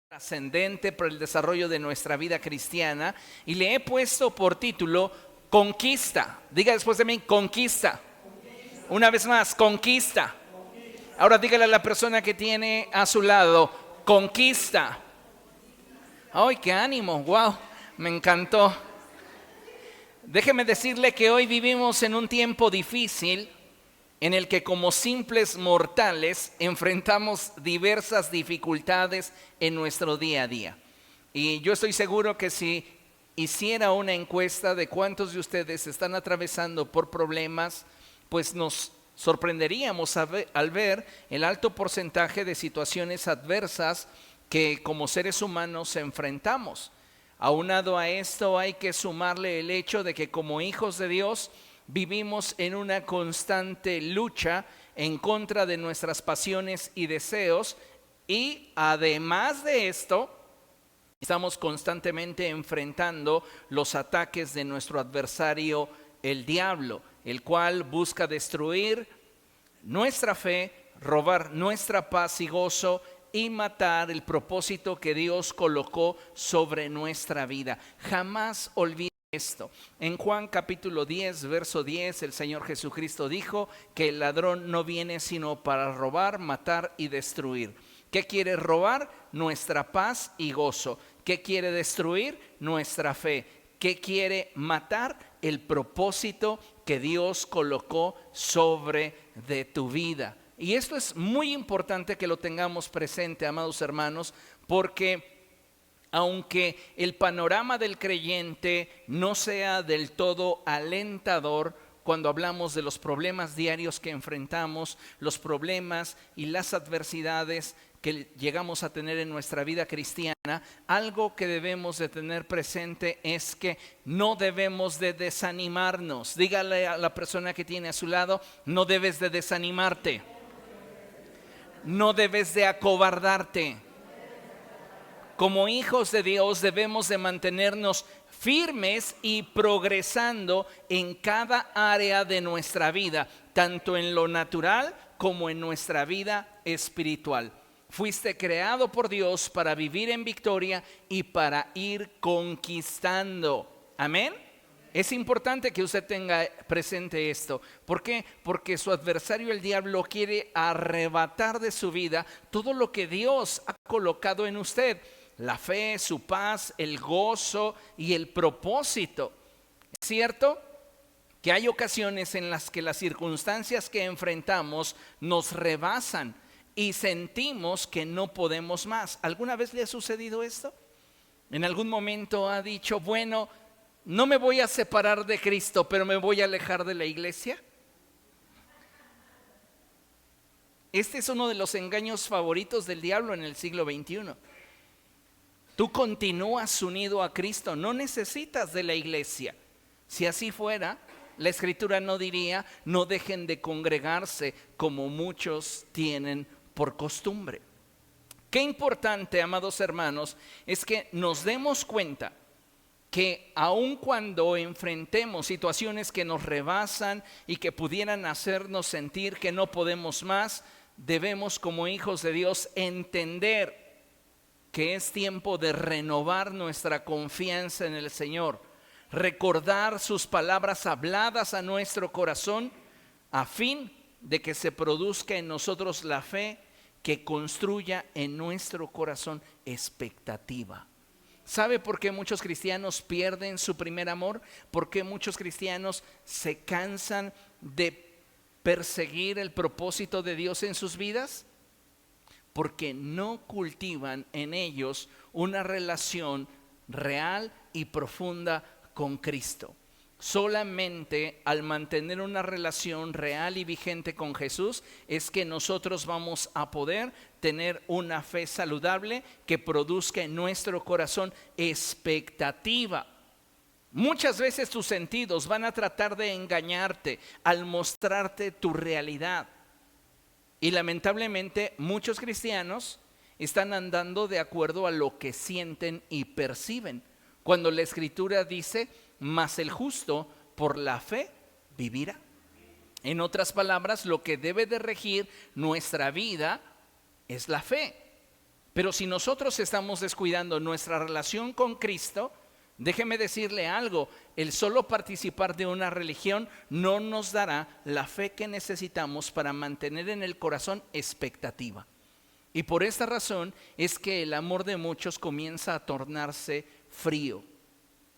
Trascendente para el desarrollo de nuestra vida cristiana, y le he puesto por título Conquista. Diga después de mí, conquista. Una vez más, conquista. Ahora dígale a la persona que tiene a su lado, conquista. ¡Ay, qué ánimo! ¡Wow! Me encantó. Déjeme decirle que hoy vivimos en un tiempo difícil en el que como simples mortales enfrentamos diversas dificultades en nuestro día a día. Y yo estoy seguro que si hiciera una encuesta de cuántos de ustedes están atravesando por problemas, pues nos sorprenderíamos al ver el alto porcentaje de situaciones adversas que como seres humanos enfrentamos. Aunado a esto hay que sumarle el hecho de que como hijos de Dios vivimos en una constante lucha en contra de nuestras pasiones y deseos, y además de esto estamos constantemente enfrentando los ataques de nuestro adversario, el diablo, el cual busca destruir nuestra fe, robar nuestra paz y gozo y matar el propósito que Dios colocó sobre nuestra vida. Jamás olvide esto. En Juan capítulo 10, verso 10, el Señor Jesucristo dijo que el ladrón no viene sino para robar, matar y destruir. ¿Qué quiere robar? Nuestra paz y gozo. ¿Qué quiere destruir? Nuestra fe. ¿Qué quiere matar? El propósito que Dios colocó sobre de tu vida. Y esto es muy importante que lo tengamos presente, amados hermanos, porque aunque el panorama del creyente no sea del todo alentador, cuando hablamos de los problemas diarios que enfrentamos, los problemas y las adversidades que llegamos a tener en nuestra vida cristiana, algo que debemos de tener presente es que no debemos de desanimarnos. Dígale a la persona que tiene a su lado, no debes de desanimarte, no debes de acobardarte. Como hijos de Dios debemos de mantenernos firmes y progresando en cada área de nuestra vida, tanto en lo natural como en nuestra vida espiritual. Fuiste creado por Dios para vivir en victoria y para ir conquistando. Amén. Es importante que usted tenga presente esto. ¿Por qué? Porque su adversario, el diablo, quiere arrebatar de su vida todo lo que Dios ha colocado en usted. La fe, su paz, el gozo y el propósito. ¿Es cierto? Que hay ocasiones en las que las circunstancias que enfrentamos nos rebasan y sentimos que no podemos más. ¿Alguna vez le ha sucedido esto? ¿En algún momento ha dicho, bueno, no me voy a separar de Cristo, pero me voy a alejar de la iglesia? Este es uno de los engaños favoritos del diablo en el siglo XXI. Tú continúas unido a Cristo, no necesitas de la iglesia. Si así fuera, la Escritura no diría, no dejen de congregarse como muchos tienen por costumbre. Qué importante, amados hermanos, es que nos demos cuenta que aun cuando enfrentemos situaciones que nos rebasan y que pudieran hacernos sentir que no podemos más, debemos como hijos de Dios entender que es tiempo de renovar nuestra confianza en el Señor, recordar sus palabras habladas a nuestro corazón, a fin de que se produzca en nosotros la fe que construya en nuestro corazón expectativa. ¿Sabe por qué muchos cristianos pierden su primer amor? ¿Por qué muchos cristianos se cansan de perseguir el propósito de Dios en sus vidas? Porque no cultivan en ellos una relación real y profunda con Cristo. Solamente al mantener una relación real y vigente con Jesús es que nosotros vamos a poder tener una fe saludable que produzca en nuestro corazón expectativa. Muchas veces tus sentidos van a tratar de engañarte al mostrarte tu realidad. Y lamentablemente muchos cristianos están andando de acuerdo a lo que sienten y perciben. Cuando la Escritura dice, mas el justo por la fe vivirá. En otras palabras, lo que debe de regir nuestra vida es la fe. Pero si nosotros estamos descuidando nuestra relación con Cristo, déjeme decirle algo, el solo participar de una religión no nos dará la fe que necesitamos para mantener en el corazón expectativa. Y por esta razón es que el amor de muchos comienza a tornarse frío,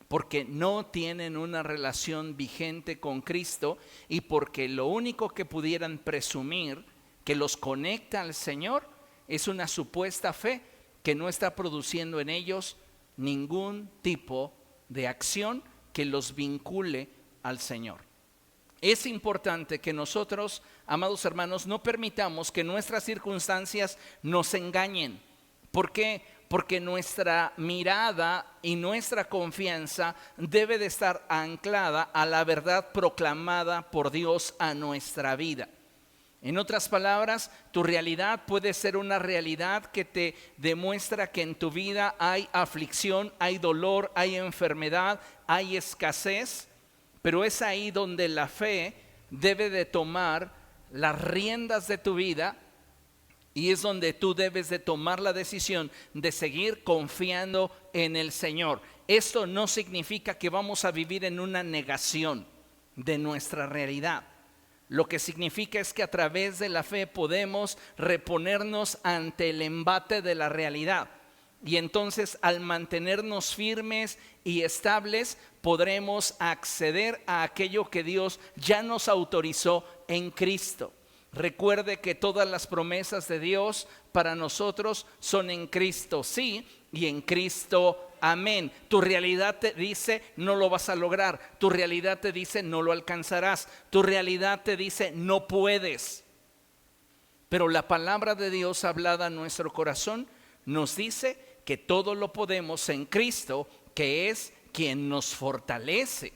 porque no tienen una relación vigente con Cristo y porque lo único que pudieran presumir que los conecta al Señor es una supuesta fe que no está produciendo en ellos ningún tipo de acción que los vincule al Señor. Es importante que nosotros, amados hermanos, no permitamos que nuestras circunstancias nos engañen. ¿Por qué? Porque nuestra mirada y nuestra confianza debe de estar anclada a la verdad proclamada por Dios a nuestra vida. En otras palabras, tu realidad puede ser una realidad que te demuestra que en tu vida hay aflicción, hay dolor, hay enfermedad, hay escasez, pero es ahí donde la fe debe de tomar las riendas de tu vida y es donde tú debes de tomar la decisión de seguir confiando en el Señor. Esto no significa que vamos a vivir en una negación de nuestra realidad. Lo que significa es que a través de la fe podemos reponernos ante el embate de la realidad. Y entonces al mantenernos firmes y estables podremos acceder a aquello que Dios ya nos autorizó en Cristo. Recuerde que todas las promesas de Dios para nosotros son en Cristo sí y en Cristo amén. Tu realidad te dice no lo vas a lograr, tu realidad te dice no lo alcanzarás, tu realidad te dice no puedes. Pero la palabra de Dios hablada a nuestro corazón nos dice que todo lo podemos en Cristo, que es quien nos fortalece.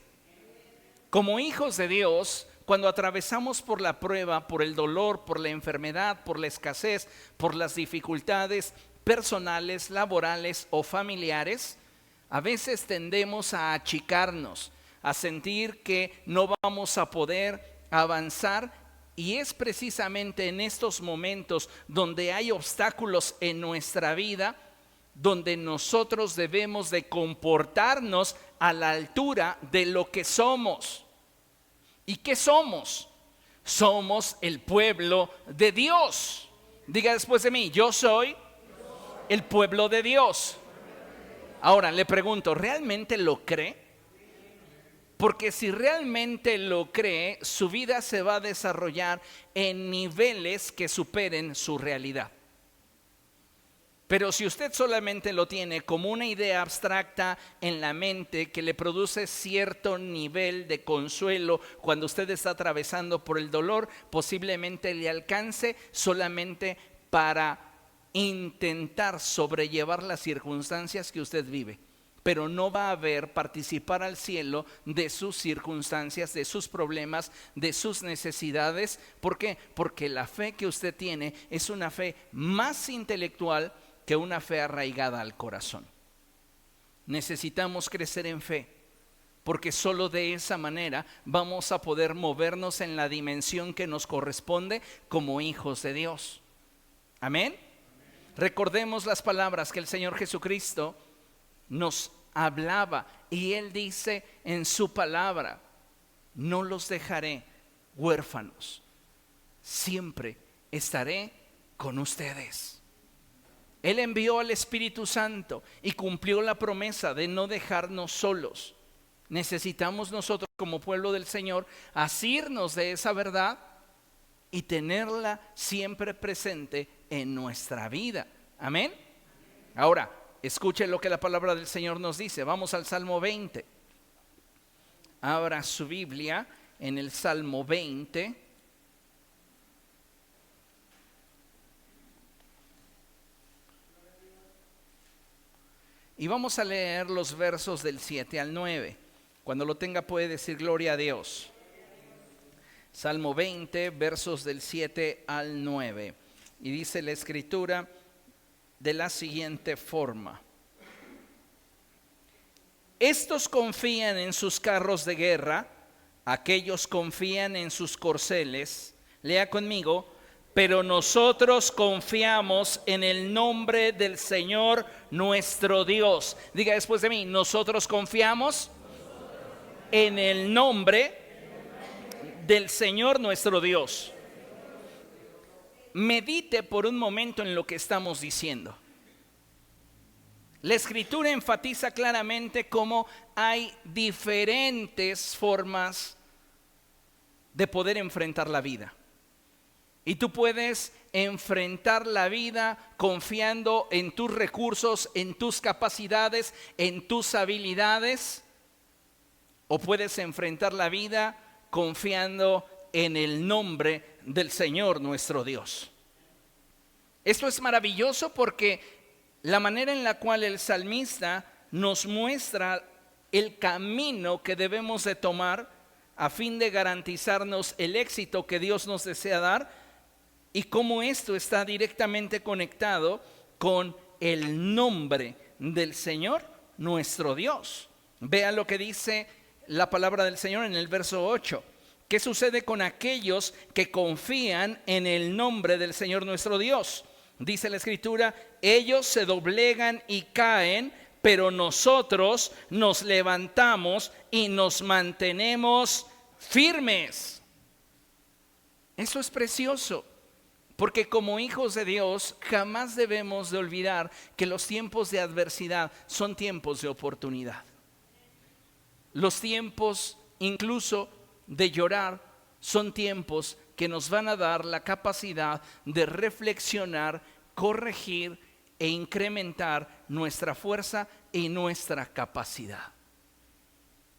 Como hijos de Dios, cuando atravesamos por la prueba, por el dolor, por la enfermedad, por la escasez, por las dificultades personales, laborales o familiares, a veces tendemos a achicarnos, a sentir que no vamos a poder avanzar, y es precisamente en estos momentos donde hay obstáculos en nuestra vida donde nosotros debemos de comportarnos a la altura de lo que somos. ¿Y qué somos? Somos el pueblo de Dios. Diga después de mí, yo soy el pueblo de Dios. Ahora le pregunto, ¿realmente lo cree? Porque si realmente lo cree, su vida se va a desarrollar en niveles que superen su realidad. Pero si usted solamente lo tiene como una idea abstracta en la mente que le produce cierto nivel de consuelo cuando usted está atravesando por el dolor, posiblemente le alcance solamente para intentar sobrellevar las circunstancias que usted vive. Pero no va a ver participar al cielo de sus circunstancias, de sus problemas, de sus necesidades. ¿Por qué? Porque la fe que usted tiene es una fe más intelectual que una fe arraigada al corazón. Necesitamos crecer en fe, porque solo de esa manera vamos a poder movernos en la dimensión que nos corresponde como hijos de Dios. Amén. Recordemos las palabras que el Señor Jesucristo nos hablaba, y Él dice en su palabra: no los dejaré huérfanos, siempre estaré con ustedes. Él envió al Espíritu Santo y cumplió la promesa de no dejarnos solos. Necesitamos nosotros como pueblo del Señor asirnos de esa verdad y tenerla siempre presente en nuestra vida. Amén. Ahora, escuche lo que la palabra del Señor nos dice. Vamos al Salmo 20. Abra su Biblia en el Salmo 20. Y vamos a leer los versos del 7 al 9. Cuando lo tenga puede decir gloria a Dios. Salmo 20, versos del 7 al 9. Y dice la Escritura de la siguiente forma: estos confían en sus carros de guerra, aquellos confían en sus corceles. Lea conmigo: pero nosotros confiamos en el nombre del Señor nuestro Dios. Diga después de mí, nosotros confiamos en el nombre del Señor nuestro Dios. Medite por un momento en lo que estamos diciendo. La Escritura enfatiza claramente cómo hay diferentes formas de poder enfrentar la vida. Y tú puedes enfrentar la vida confiando en tus recursos, en tus capacidades, en tus habilidades. O puedes enfrentar la vida confiando en el nombre del Señor nuestro Dios. Esto es maravilloso porque la manera en la cual el salmista nos muestra el camino que debemos de tomar a fin de garantizarnos el éxito que Dios nos desea dar y cómo esto está directamente conectado con el nombre del Señor nuestro Dios. Vea lo que dice la palabra del Señor en el verso 8. ¿Qué sucede con aquellos que confían en el nombre del Señor nuestro Dios? Dice la Escritura, ellos se doblegan y caen, pero nosotros nos levantamos y nos mantenemos firmes. Eso es precioso, porque como hijos de Dios jamás debemos de olvidar que los tiempos de adversidad son tiempos de oportunidad. Los tiempos incluso de llorar son tiempos que nos van a dar la capacidad de reflexionar, corregir e incrementar nuestra fuerza y nuestra capacidad.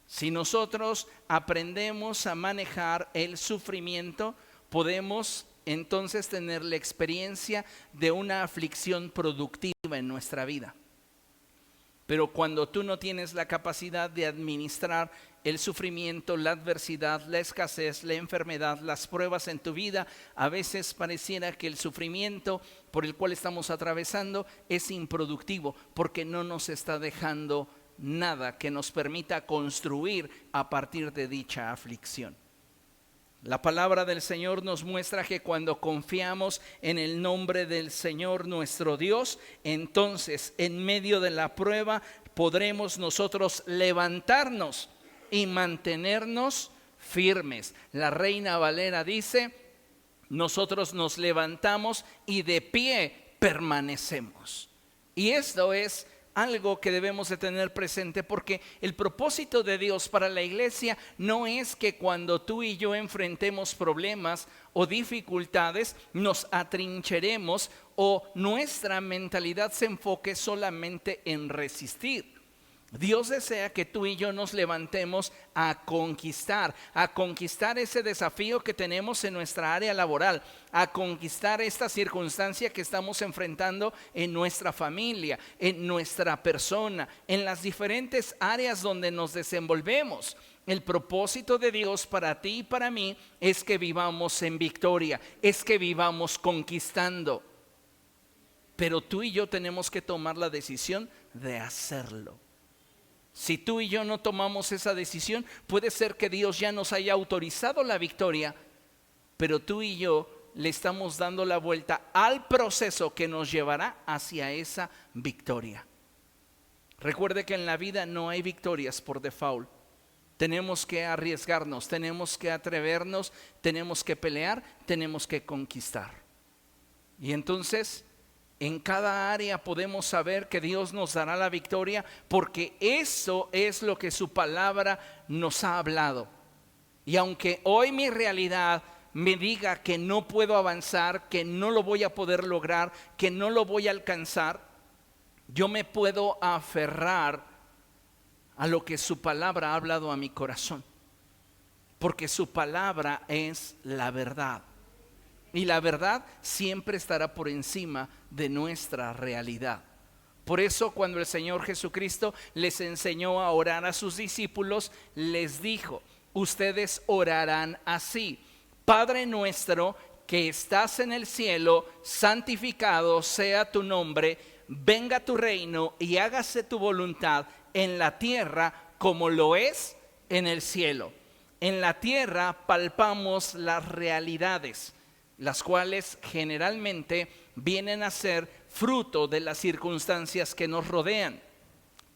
Si nosotros aprendemos a manejar el sufrimiento, podemos entonces tener la experiencia de una aflicción productiva en nuestra vida. Pero cuando tú no tienes la capacidad de administrar el sufrimiento, la adversidad, la escasez, la enfermedad, las pruebas en tu vida, a veces pareciera que el sufrimiento por el cual estamos atravesando es improductivo porque no nos está dejando nada que nos permita construir a partir de dicha aflicción. La palabra del Señor nos muestra que cuando confiamos en el nombre del Señor nuestro Dios, entonces en medio de la prueba podremos nosotros levantarnos y mantenernos firmes. La Reina Valera dice, nosotros nos levantamos y de pie permanecemos. Y esto es algo que debemos de tener presente porque el propósito de Dios para la iglesia no es que cuando tú y yo enfrentemos problemas o dificultades nos atrincheremos o nuestra mentalidad se enfoque solamente en resistir. Dios desea que tú y yo nos levantemos a conquistar ese desafío que tenemos en nuestra área laboral, a conquistar esta circunstancia que estamos enfrentando en nuestra familia, en nuestra persona, en las diferentes áreas donde nos desenvolvemos. El propósito de Dios para ti y para mí es que vivamos en victoria, es que vivamos conquistando. Pero tú y yo tenemos que tomar la decisión de hacerlo. Si tú y yo no tomamos esa decisión, puede ser que Dios ya nos haya autorizado la victoria, pero tú y yo le estamos dando la vuelta al proceso que nos llevará hacia esa victoria. Recuerde que en la vida no hay victorias por default. Tenemos que arriesgarnos, tenemos que atrevernos, tenemos que pelear, tenemos que conquistar. Y entonces en cada área podemos saber que Dios nos dará la victoria porque eso es lo que su palabra nos ha hablado. Y aunque hoy mi realidad me diga que no puedo avanzar, que no lo voy a poder lograr, que no lo voy a alcanzar, yo me puedo aferrar a lo que su palabra ha hablado a mi corazón. Porque su palabra es la verdad. Y la verdad siempre estará por encima de nuestra realidad. Por eso cuando el Señor Jesucristo les enseñó a orar a sus discípulos, les dijo, ustedes orarán así: Padre nuestro que estás en el cielo, santificado sea tu nombre, venga tu reino y hágase tu voluntad en la tierra como lo es en el cielo. En la tierra palpamos las realidades. las cuales generalmente vienen a ser fruto de las circunstancias que nos rodean.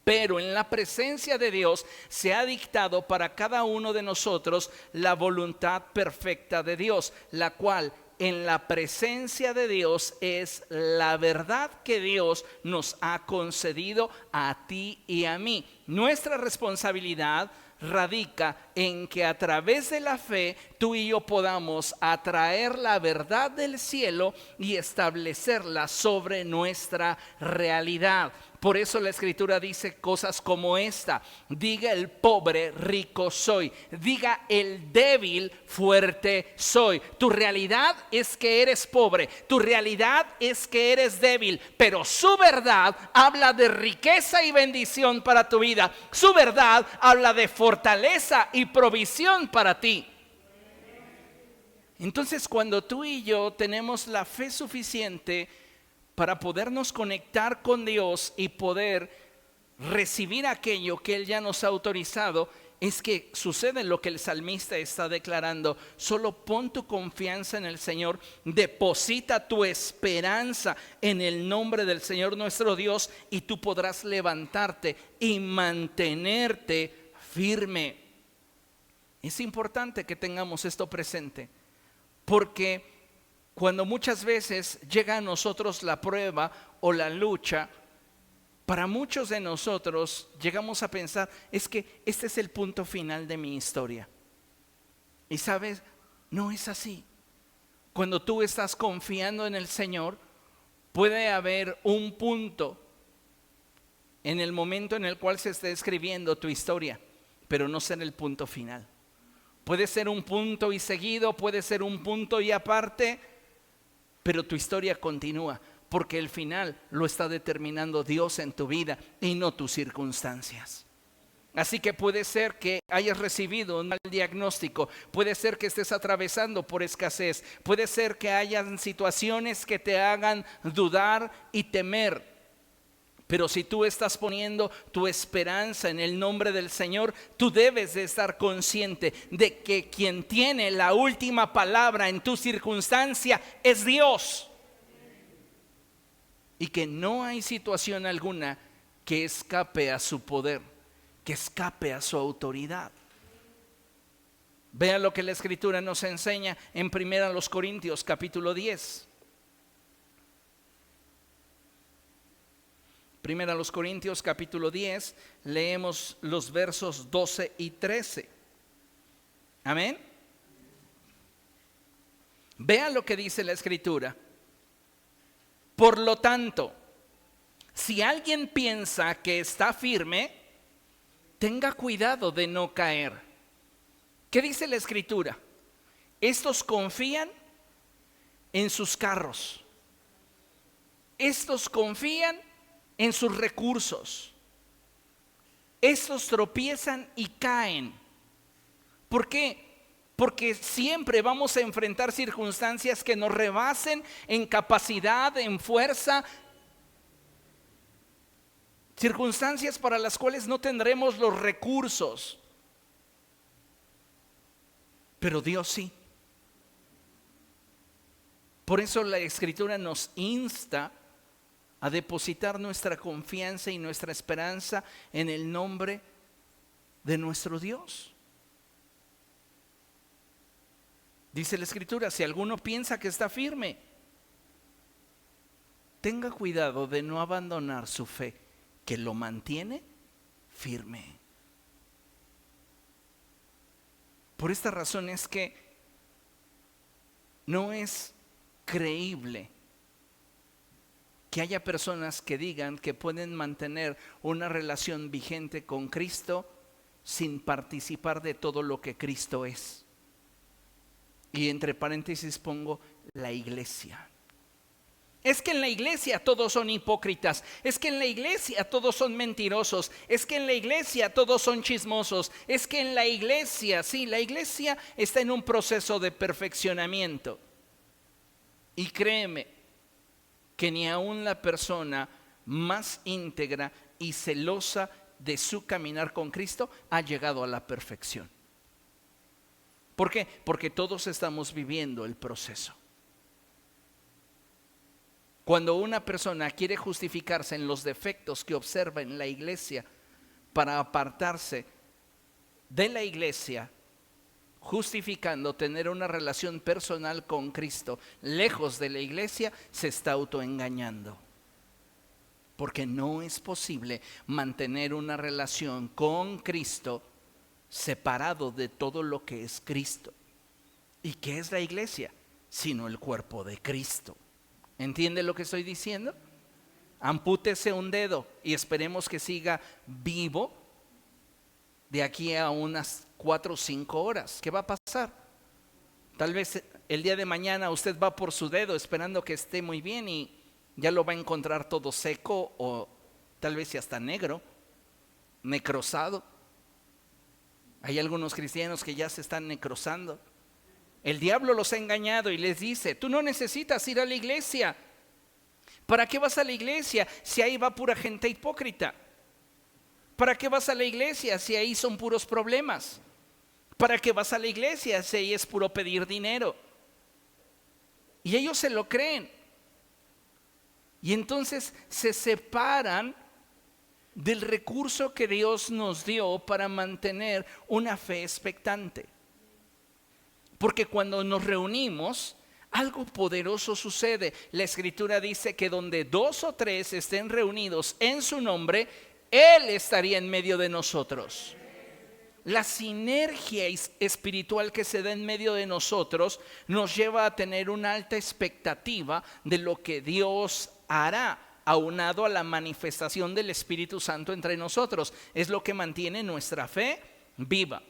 Pero en la presencia de Dios se ha dictado para cada uno de nosotros la voluntad perfecta de Dios, la cual en la presencia de Dios es la verdad que Dios nos ha concedido a ti y a mí. Nuestra responsabilidad radica en que a través de la fe tú y yo podamos atraer la verdad del cielo y establecerla sobre nuestra realidad. Por eso la Escritura dice cosas como esta: diga el pobre, rico soy; diga el débil, fuerte soy. Tu realidad es que eres pobre, tu realidad es que eres débil, pero su verdad habla de riqueza y bendición para tu vida. Su verdad habla de fortaleza y provisión para ti. Entonces, cuando tú y yo tenemos la fe suficiente para podernos conectar con Dios y poder recibir aquello que Él ya nos ha autorizado, es que sucede lo que el salmista está declarando: solo pon tu confianza en el Señor, deposita tu esperanza en el nombre del Señor nuestro Dios, y tú podrás levantarte y mantenerte firme. Es importante que tengamos esto presente, porque cuando muchas veces llega a nosotros la prueba o la lucha, para muchos de nosotros llegamos a pensar: es que este es el punto final de mi historia. Y sabes, no es así. Cuando tú estás confiando en el Señor, puede haber un punto en el momento en el cual se esté escribiendo tu historia, pero no ser el punto final. Puede ser un punto y seguido, puede ser un punto y aparte, pero tu historia continúa, porque el final lo está determinando Dios en tu vida y no tus circunstancias. Así que puede ser que hayas recibido un mal diagnóstico, puede ser que estés atravesando por escasez, puede ser que hayan situaciones que te hagan dudar y temer. Pero si tú estás poniendo tu esperanza en el nombre del Señor, tú debes de estar consciente de que quien tiene la última palabra en tu circunstancia es Dios. Y que no hay situación alguna que escape a su poder, que escape a su autoridad. Vean lo que la Escritura nos enseña en 1 Corintios capítulo 10. 1 Corintios capítulo 10, leemos los versos 12 y 13. Amén. Vean lo que dice la Escritura. Por lo tanto, si alguien piensa que está firme, tenga cuidado de no caer. ¿Qué dice la Escritura? Estos confían en sus carros. Estos confían en sus recursos. Estos tropiezan y caen. ¿Por qué? Porque siempre vamos a enfrentar circunstancias que nos rebasen en capacidad, en fuerza. Circunstancias para las cuales no tendremos los recursos. Pero Dios sí. Por eso la Escritura nos insta a depositar nuestra confianza y nuestra esperanza en el nombre de nuestro Dios. Dice la Escritura: si alguno piensa que está firme, tenga cuidado de no abandonar su fe, que lo mantiene firme. Por esta razón es que no es creíble que haya personas que digan que pueden mantener una relación vigente con Cristo sin participar de todo lo que Cristo es. Y entre paréntesis pongo la iglesia. Es que en la iglesia todos son hipócritas, es que en la iglesia todos son mentirosos, es que en la iglesia todos son chismosos, es que en la iglesia, sí, la iglesia está en un proceso de perfeccionamiento. Y créeme que ni aún la persona más íntegra y celosa de su caminar con Cristo ha llegado a la perfección. ¿Por qué? Porque todos estamos viviendo el proceso. Cuando una persona quiere justificarse en los defectos que observa en la iglesia para apartarse de la iglesia, justificando tener una relación personal con Cristo lejos de la iglesia, se está autoengañando. Porque no es posible mantener una relación con Cristo separado de todo lo que es Cristo. ¿Y qué es la iglesia? Sino el cuerpo de Cristo. ¿Entiende lo que estoy diciendo? Ampútese un dedo y esperemos que siga vivo de aquí a unas 4 o 5 horas. ¿Qué va a pasar? Tal vez el día de mañana usted va por su dedo esperando que esté muy bien y ya lo va a encontrar todo seco o tal vez ya está negro, necrosado. Hay algunos cristianos que ya se están necrosando. El diablo los ha engañado y les dice: tú no necesitas ir a la iglesia. ¿Para qué vas a la iglesia si ahí va pura gente hipócrita? ¿Para qué vas a la iglesia si ahí son puros problemas? ¿Para qué vas a la iglesia si ahí es puro pedir dinero? Y ellos se lo creen. Y entonces se separan del recurso que Dios nos dio para mantener una fe expectante. Porque cuando nos reunimos, algo poderoso sucede. La Escritura dice que donde 2 o 3 estén reunidos en su nombre, Él estaría en medio de nosotros. La sinergia espiritual que se da en medio de nosotros nos lleva a tener una alta expectativa de lo que Dios hará, aunado a la manifestación del Espíritu Santo entre nosotros. Es lo que mantiene nuestra fe viva.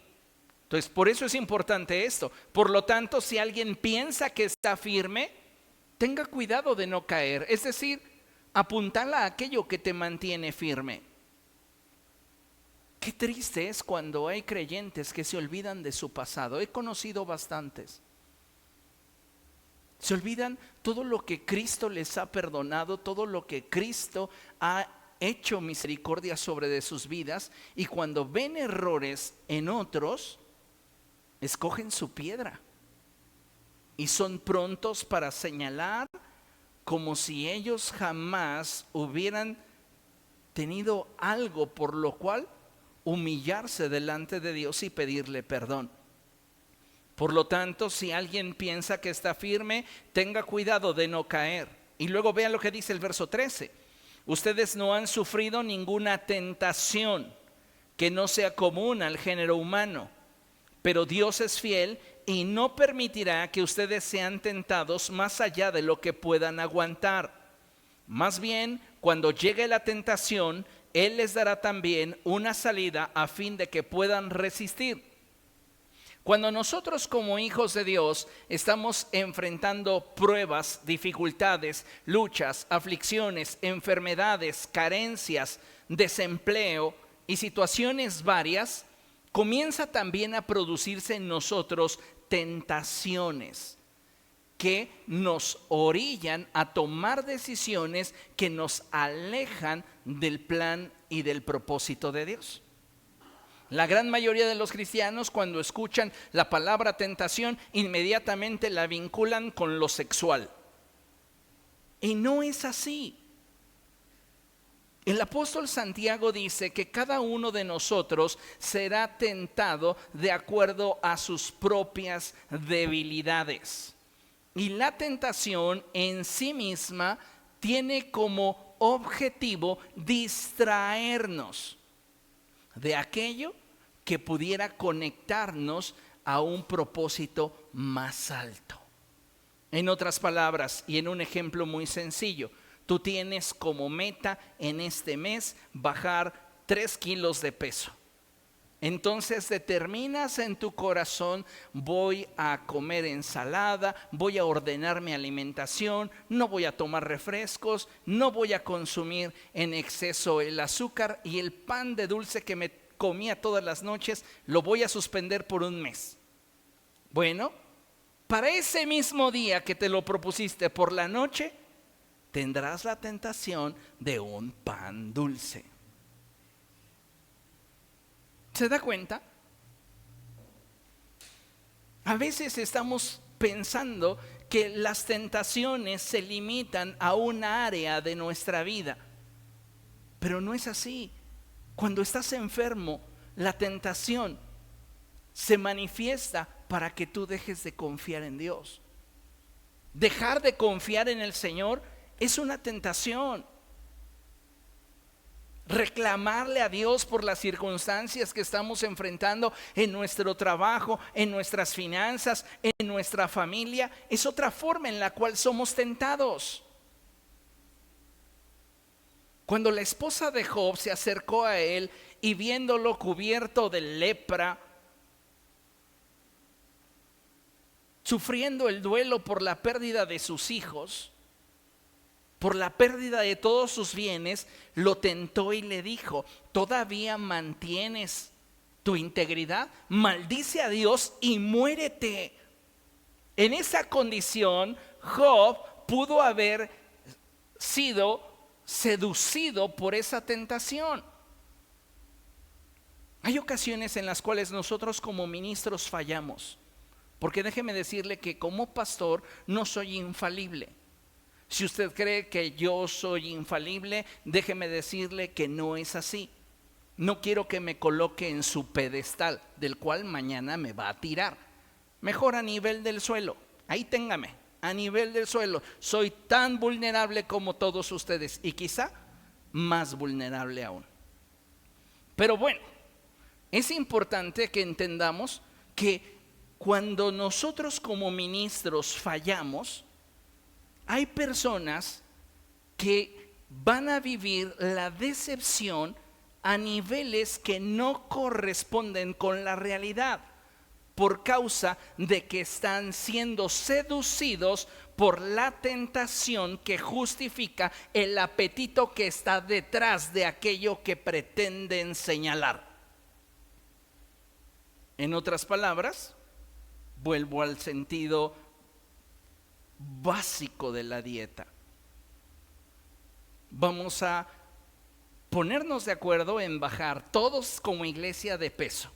Entonces, por eso es importante esto. Por lo tanto, si alguien piensa que está firme, tenga cuidado de no caer. Es decir, apuntala a aquello que te mantiene firme. Qué triste es cuando hay creyentes que se olvidan de su pasado. He conocido bastantes. Se olvidan todo lo que Cristo les ha perdonado, todo lo que Cristo ha hecho misericordia sobre de sus vidas, y cuando ven errores en otros, escogen su piedra y son prontos para señalar como si ellos jamás hubieran tenido algo por lo cual humillarse delante de Dios y pedirle perdón. Por lo tanto, si alguien piensa que está firme, tenga cuidado de no caer. Y luego vean lo que dice el verso 13. Ustedes no han sufrido ninguna tentación que no sea común al género humano, pero Dios es fiel y no permitirá que ustedes sean tentados más allá de lo que puedan aguantar. Más bien, cuando llegue la tentación, Él les dará también una salida a fin de que puedan resistir. Cuando nosotros como hijos de Dios estamos enfrentando pruebas, dificultades, luchas, aflicciones, enfermedades, carencias, desempleo y situaciones varias, comienza también a producirse en nosotros tentaciones que nos orillan a tomar decisiones que nos alejan del plan y del propósito de Dios. La gran mayoría de los cristianos, cuando escuchan la palabra tentación, inmediatamente la vinculan con lo sexual. Y no es así. El apóstol Santiago dice que cada uno de nosotros será tentado de acuerdo a sus propias debilidades. Y la tentación en sí misma tiene como objetivo distraernos de aquello que pudiera conectarnos a un propósito más alto. En otras palabras, y en un ejemplo muy sencillo, tú tienes como meta en este mes bajar 3 kilos de peso. Entonces determinas en tu corazón: voy a comer ensalada, voy a ordenar mi alimentación, no voy a tomar refrescos, no voy a consumir en exceso el azúcar, y el pan de dulce que me comía todas las noches lo voy a suspender por un mes. Bueno, para ese mismo día que te lo propusiste por la noche, tendrás la tentación de un pan dulce. ¿Se da cuenta? A veces estamos pensando que las tentaciones se limitan a un área de nuestra vida, pero no es así. Cuando estás enfermo, la tentación se manifiesta para que tú dejes de confiar en Dios. Dejar de confiar en el Señor es una tentación. Reclamarle a Dios por las circunstancias que estamos enfrentando en nuestro trabajo, en nuestras finanzas, en nuestra familia, es otra forma en la cual somos tentados. Cuando la esposa de Job se acercó a él y viéndolo cubierto de lepra, sufriendo el duelo por la pérdida de sus hijos, por la pérdida de todos sus bienes, lo tentó y le dijo: ¿todavía mantienes tu integridad? Maldice a Dios y muérete. En esa condición, Job pudo haber sido seducido por esa tentación. Hay ocasiones en las cuales nosotros como ministros fallamos, porque déjeme decirle que como pastor no soy infalible. Si usted cree que yo soy infalible, déjeme decirle que no es así. No quiero que me coloque en su pedestal, del cual mañana me va a tirar. Mejor a nivel del suelo, ahí téngame, a nivel del suelo. Soy tan vulnerable como todos ustedes y quizá más vulnerable aún. Pero bueno, es importante que entendamos que cuando nosotros como ministros fallamos, hay personas que van a vivir la decepción a niveles que no corresponden con la realidad, por causa de que están siendo seducidos por la tentación que justifica el apetito que está detrás de aquello que pretenden señalar. En otras palabras, vuelvo al sentido básico de la dieta. Vamos a ponernos de acuerdo en bajar todos como iglesia de peso.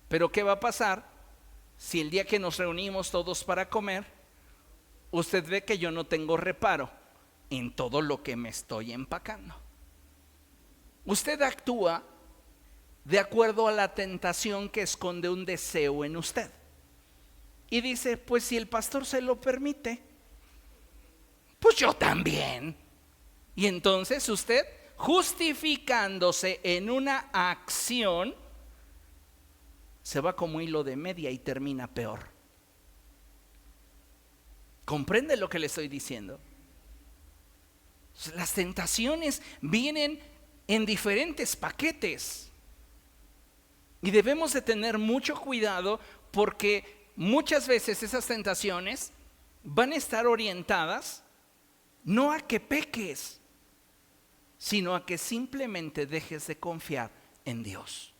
Pero ¿qué va a pasar si el día que nos reunimos todos para comer, usted ve que yo no tengo reparo en todo lo que me estoy empacando? Usted actúa de acuerdo a la tentación que esconde un deseo en usted. Y dice: pues si el pastor se lo permite, pues yo también. Y entonces usted, justificándose en una acción, se va como hilo de media y termina peor. ¿Comprende lo que le estoy diciendo? Las tentaciones vienen en diferentes paquetes. Y debemos de tener mucho cuidado, porque muchas veces esas tentaciones van a estar orientadas no a que peques, sino a que simplemente dejes de confiar en Dios.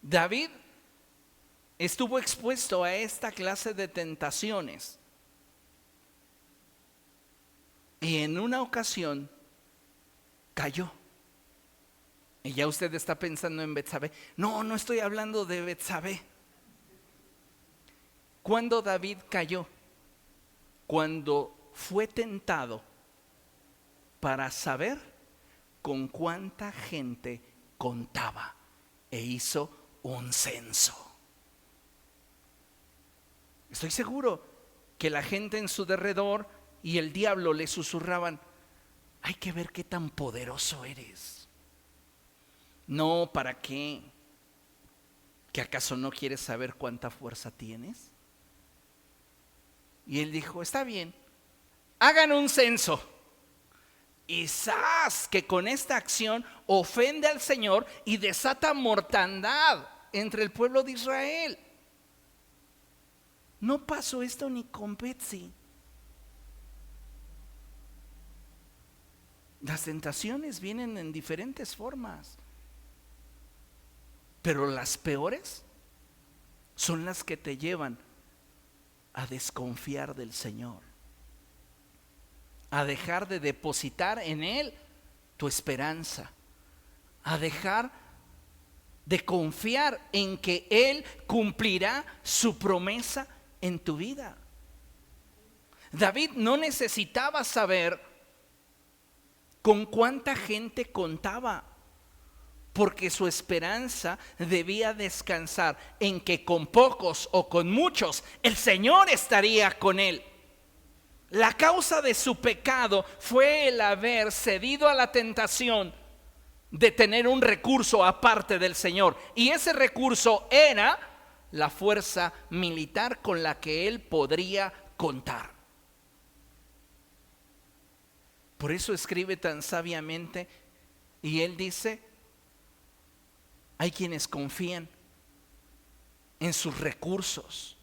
David estuvo expuesto a esta clase de tentaciones y en una ocasión cayó. Y ya usted está pensando en Betsabé. No, no estoy hablando de Betsabé. ¿Cuándo David cayó? Cuando fue tentado para saber con cuánta gente contaba e hizo un censo. Estoy seguro que la gente en su derredor y el diablo le susurraban: hay que ver qué tan poderoso eres. No, ¿para qué? ¿Que acaso no quieres saber cuánta fuerza tienes? Y él dijo: está bien, hagan un censo. Y ¡zas! Que con esta acción ofende al Señor y desata mortandad entre el pueblo de Israel. No pasó esto ni con Betsy. Las tentaciones vienen en diferentes formas, pero las peores son las que te llevan a desconfiar del Señor, a dejar de depositar en Él tu esperanza, a dejar de confiar en que Él cumplirá su promesa en tu vida. David no necesitaba saber con cuánta gente contaba, porque su esperanza debía descansar en que con pocos o con muchos el Señor estaría con él. La causa de su pecado fue el haber cedido a la tentación de tener un recurso aparte del Señor, y ese recurso era la fuerza militar con la que él podría contar. Por eso escribe tan sabiamente, y él dice: hay quienes confían en sus recursos,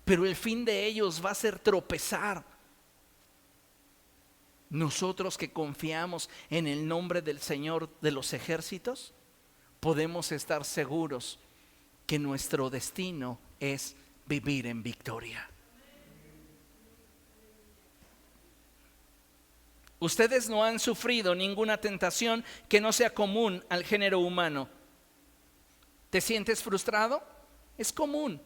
pero el fin de ellos va a ser tropezar. Nosotros que confiamos en el nombre del Señor de los ejércitos, podemos estar seguros que nuestro destino es vivir en victoria. Ustedes no han sufrido ninguna tentación que no sea común al género humano. ¿Te sientes frustrado? Es común.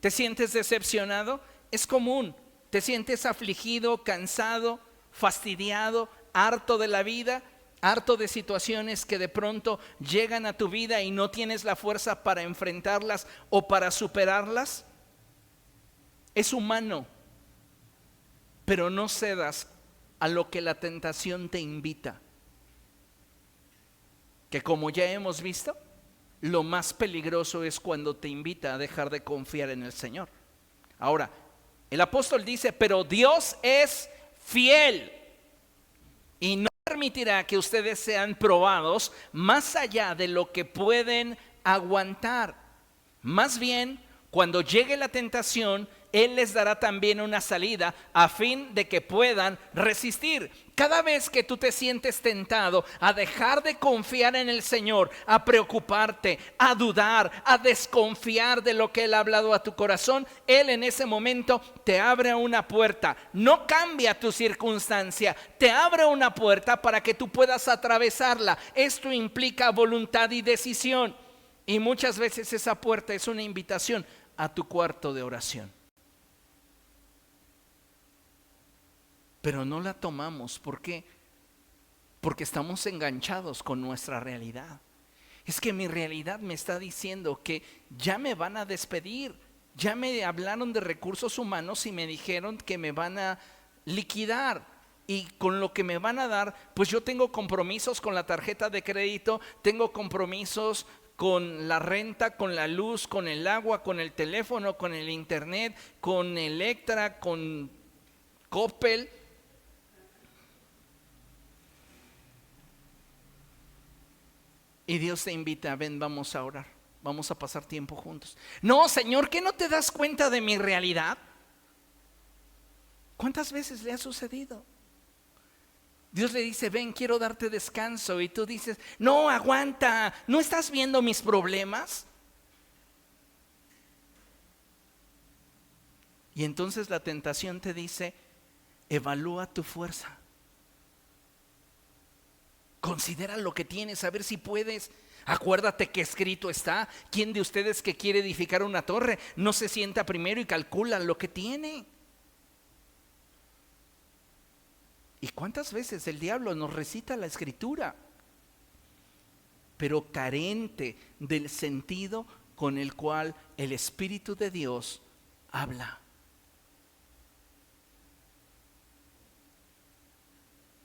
¿Te sientes decepcionado? Es común. ¿Te sientes afligido, cansado, fastidiado, harto de la vida, harto de situaciones que de pronto llegan a tu vida y no tienes la fuerza para enfrentarlas o para superarlas? Es humano, pero no cedas a lo que la tentación te invita, que como ya hemos visto, lo más peligroso es cuando te invita a dejar de confiar en el Señor. Ahora, el apóstol dice: pero Dios es fiel y no permitirá que ustedes sean probados más allá de lo que pueden aguantar. Más bien, cuando llegue la tentación, Él les dará también una salida a fin de que puedan resistir. Cada vez que tú te sientes tentado a dejar de confiar en el Señor, a preocuparte, a dudar, a desconfiar de lo que Él ha hablado a tu corazón, Él en ese momento te abre una puerta. No cambia tu circunstancia, te abre una puerta para que tú puedas atravesarla. Esto implica voluntad y decisión. Y muchas veces esa puerta es una invitación a tu cuarto de oración. Pero no la tomamos. ¿Por qué? Porque estamos enganchados con nuestra realidad. Es que mi realidad me está diciendo que ya me van a despedir. Ya me hablaron de recursos humanos y me dijeron que me van a liquidar. Y con lo que me van a dar, pues yo tengo compromisos con la tarjeta de crédito, tengo compromisos con la renta, con la luz, con el agua, con el teléfono, con el internet, con Electra, con Coppel. Y Dios te invita: ven, vamos a orar, vamos a pasar tiempo juntos. No, Señor, ¿qué no te das cuenta de mi realidad? ¿Cuántas veces le ha sucedido? Dios le dice: ven, quiero darte descanso. Y tú dices: no, aguanta, ¿no estás viendo mis problemas? Y entonces la tentación te dice: evalúa tu fuerza. Considera lo que tienes, a ver si puedes. Acuérdate que escrito está: ¿quién de ustedes que quiere edificar una torre no se sienta primero y calcula lo que tiene? ¿Y cuántas veces el diablo nos recita la escritura, pero carente del sentido con el cual el Espíritu de Dios habla?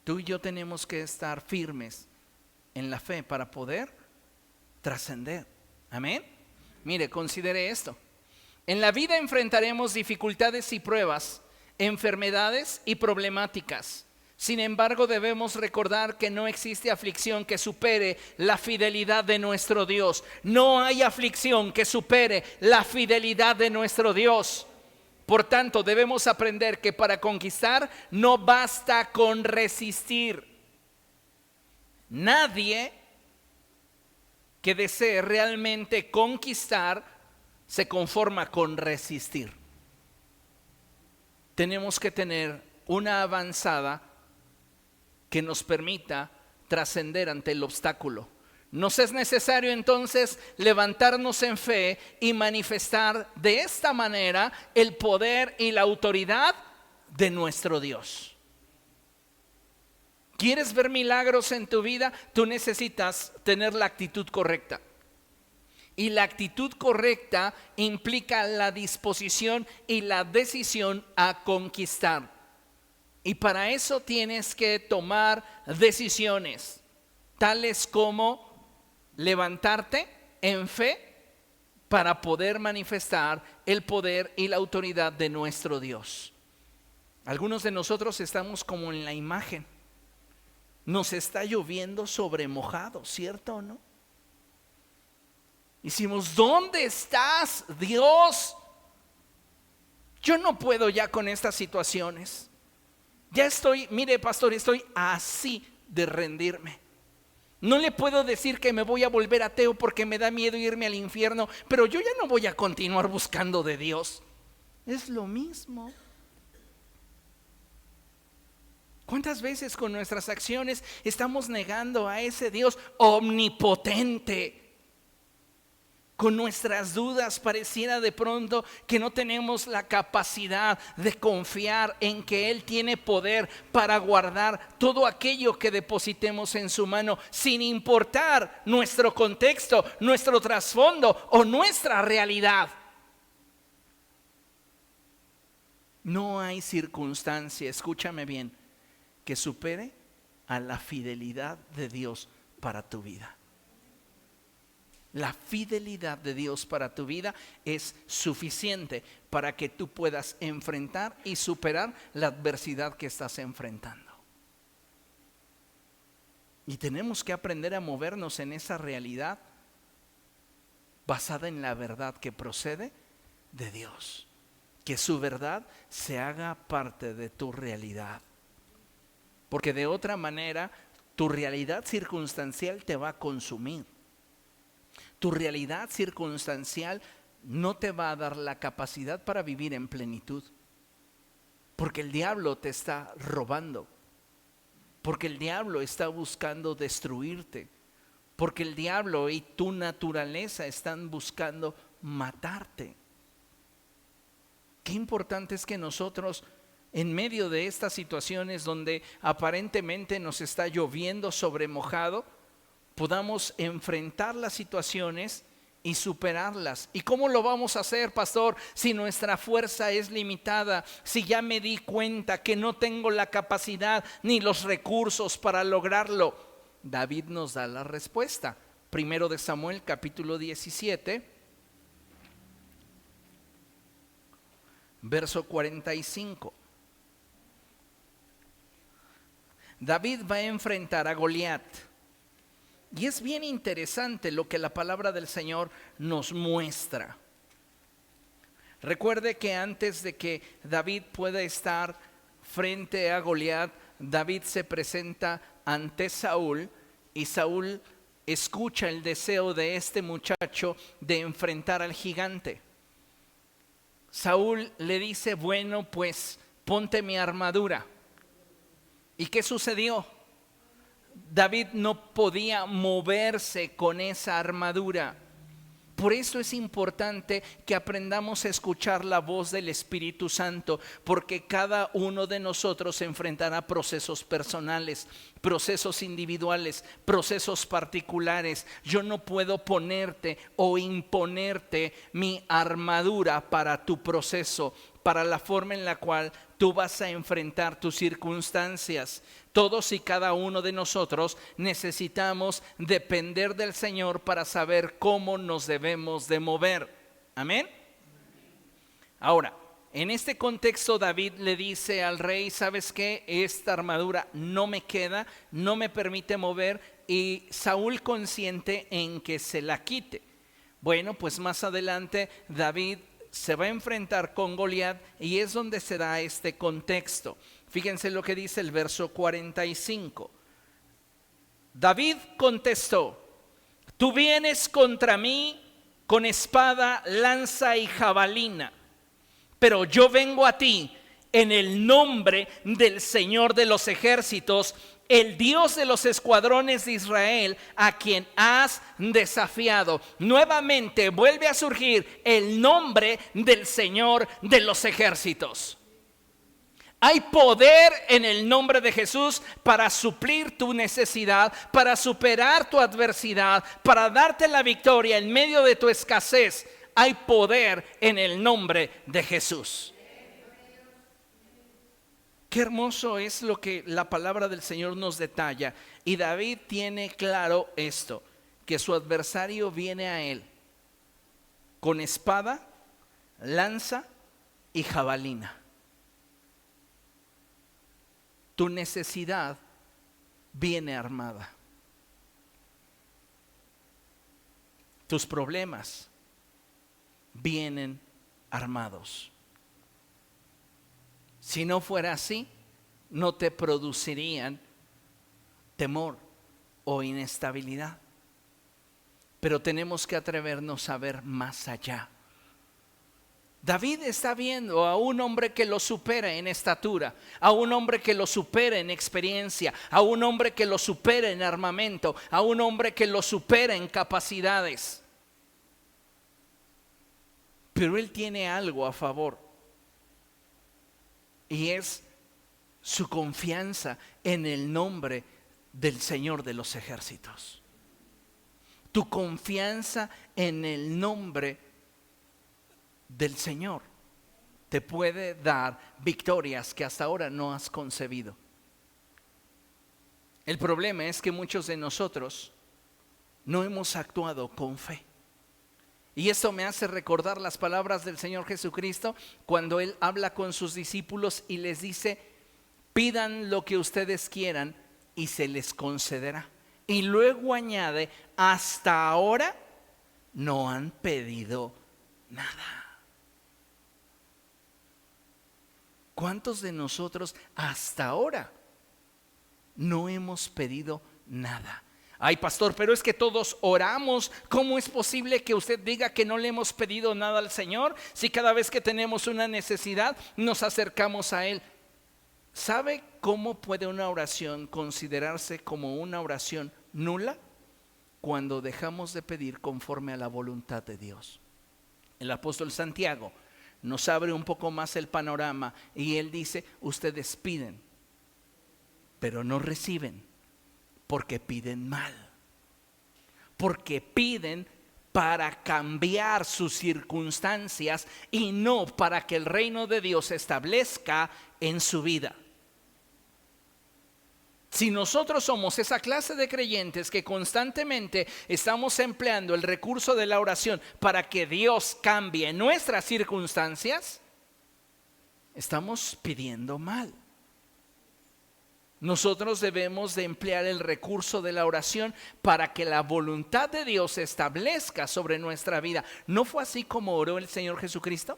Tú y yo tenemos que estar firmes en la fe para poder trascender. Amén. Mire, considere esto. En la vida enfrentaremos dificultades y pruebas, enfermedades y problemáticas. Sin embargo, debemos recordar que no existe aflicción que supere la fidelidad de nuestro Dios. No hay aflicción que supere la fidelidad de nuestro Dios. Por tanto, debemos aprender que para conquistar no basta con resistir. Nadie que desee realmente conquistar se conforma con resistir. Tenemos que tener una avanzada que nos permita trascender ante el obstáculo. Nos es necesario entonces levantarnos en fe y manifestar de esta manera el poder y la autoridad de nuestro Dios. ¿Quieres ver milagros en tu vida? Tú necesitas tener la actitud correcta. Y la actitud correcta implica la disposición y la decisión a conquistar. Y para eso tienes que tomar decisiones, tales como levantarte en fe para poder manifestar el poder y la autoridad de nuestro Dios. Algunos de nosotros estamos como en la imagen. Nos está lloviendo sobre mojado, ¿cierto o no? Decimos, ¿dónde estás, Dios? Yo no puedo ya con estas situaciones. Ya estoy, mire pastor, estoy así de rendirme. No le puedo decir que me voy a volver ateo porque me da miedo irme al infierno, pero yo ya no voy a continuar buscando de Dios. Es lo mismo. ¿Cuántas veces con nuestras acciones estamos negando a ese Dios omnipotente? Con nuestras dudas pareciera de pronto que no tenemos la capacidad de confiar en que Él tiene poder para guardar todo aquello que depositemos en su mano, sin importar nuestro contexto, nuestro trasfondo o nuestra realidad. No hay circunstancia, escúchame bien, que supere a la fidelidad de Dios para tu vida. La fidelidad de Dios para tu vida es suficiente para que tú puedas enfrentar y superar la adversidad que estás enfrentando. Y tenemos que aprender a movernos en esa realidad basada en la verdad que procede de Dios. Que su verdad se haga parte de tu realidad. Porque de otra manera, tu realidad circunstancial te va a consumir. Tu realidad circunstancial no te va a dar la capacidad para vivir en plenitud. Porque el diablo te está robando. Porque el diablo está buscando destruirte. Porque el diablo y tu naturaleza están buscando matarte. Qué importante es que nosotros, en medio de estas situaciones donde aparentemente nos está lloviendo sobre mojado, podamos enfrentar las situaciones y superarlas. ¿Y cómo lo vamos a hacer, pastor? Si nuestra fuerza es limitada, si ya me di cuenta que no tengo la capacidad ni los recursos para lograrlo. David nos da la respuesta. Primero de Samuel, capítulo 17, verso 45. David va a enfrentar a Goliat. Y es bien interesante lo que la palabra del Señor nos muestra. Recuerde que antes de que David pueda estar frente a Goliat, David se presenta ante Saúl y Saúl escucha el deseo de este muchacho de enfrentar al gigante. Saúl le dice, bueno, pues ponte mi armadura. ¿Y qué sucedió? David no podía moverse con esa armadura. Por eso es importante que aprendamos a escuchar la voz del Espíritu Santo, porque cada uno de nosotros enfrentará procesos personales, procesos individuales, procesos particulares. Yo no puedo ponerte o imponerte mi armadura para tu proceso, para la forma en la cual tú vas a enfrentar tus circunstancias. Todos y cada uno de nosotros necesitamos depender del Señor para saber cómo nos debemos de mover. Amén. Ahora, en este contexto David le dice al rey, ¿sabes qué? Esta armadura no me queda, no me permite mover, y Saúl consiente en que se la quite. Bueno, pues más adelante David se va a enfrentar con Goliat y es donde se da este contexto. Fíjense lo que dice el verso 45. David contestó, tú vienes contra mí con espada, lanza y jabalina, pero yo vengo a ti en el nombre del Señor de los ejércitos, el Dios de los escuadrones de Israel, a quien has desafiado. Nuevamente vuelve a surgir el nombre del Señor de los ejércitos. Hay poder en el nombre de Jesús para suplir tu necesidad, para superar tu adversidad, para darte la victoria en medio de tu escasez. Hay poder en el nombre de Jesús. Qué hermoso es lo que la palabra del Señor nos detalla. Y David tiene claro esto, que su adversario viene a él con espada, lanza y jabalina. Tu necesidad viene armada. Tus problemas vienen armados. Si no fuera así, no te producirían temor o inestabilidad. Pero tenemos que atrevernos a ver más allá. David está viendo a un hombre que lo supera en estatura, a un hombre que lo supera en experiencia, a un hombre que lo supera en armamento, a un hombre que lo supera en capacidades. Pero él tiene algo a favor, y es su confianza en el nombre del Señor de los ejércitos. Tu confianza en el nombre del Señor te puede dar victorias que hasta ahora no has concebido. El problema es que muchos de nosotros no hemos actuado con fe. Y esto me hace recordar las palabras del Señor Jesucristo cuando Él habla con sus discípulos y les dice: pidan lo que ustedes quieran y se les concederá. Y luego añade: hasta ahora no han pedido nada. ¿Cuántos de nosotros hasta ahora no hemos pedido nada? Ay, pastor, pero es que todos oramos. ¿Cómo es posible que usted diga que no le hemos pedido nada al Señor si cada vez que tenemos una necesidad nos acercamos a Él? ¿Sabe cómo puede una oración considerarse como una oración nula? Cuando dejamos de pedir conforme a la voluntad de Dios. El apóstol Santiago nos abre un poco más el panorama y él dice: ustedes piden, pero no reciben, porque piden mal, porque piden para cambiar sus circunstancias y no para que el reino de Dios se establezca en su vida. Si nosotros somos esa clase de creyentes que constantemente estamos empleando el recurso de la oración para que Dios cambie nuestras circunstancias, estamos pidiendo mal. Nosotros debemos de emplear el recurso de la oración para que la voluntad de Dios se establezca sobre nuestra vida. ¿No fue así como oró el Señor Jesucristo?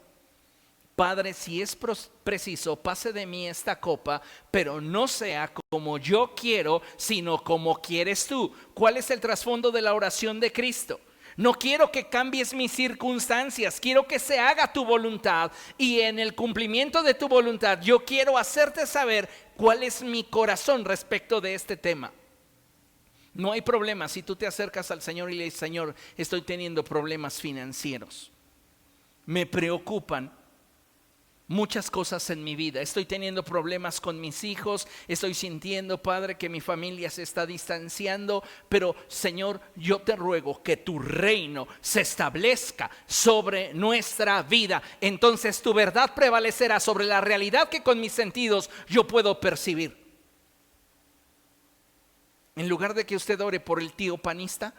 Padre, si es preciso, pase de mí esta copa, pero no sea como yo quiero, sino como quieres tú. ¿Cuál es el trasfondo de la oración de Cristo? No quiero que cambies mis circunstancias, quiero que se haga tu voluntad, y en el cumplimiento de tu voluntad yo quiero hacerte saber cuál es mi corazón respecto de este tema. No hay problema si tú te acercas al Señor y le dices: Señor, estoy teniendo problemas financieros, me preocupan muchas cosas en mi vida, estoy teniendo problemas con mis hijos, estoy sintiendo, Padre, que mi familia se está distanciando, pero Señor, yo te ruego que tu reino se establezca sobre nuestra vida. Entonces tu verdad prevalecerá sobre la realidad que con mis sentidos yo puedo percibir. En lugar de que usted ore por el tío panista,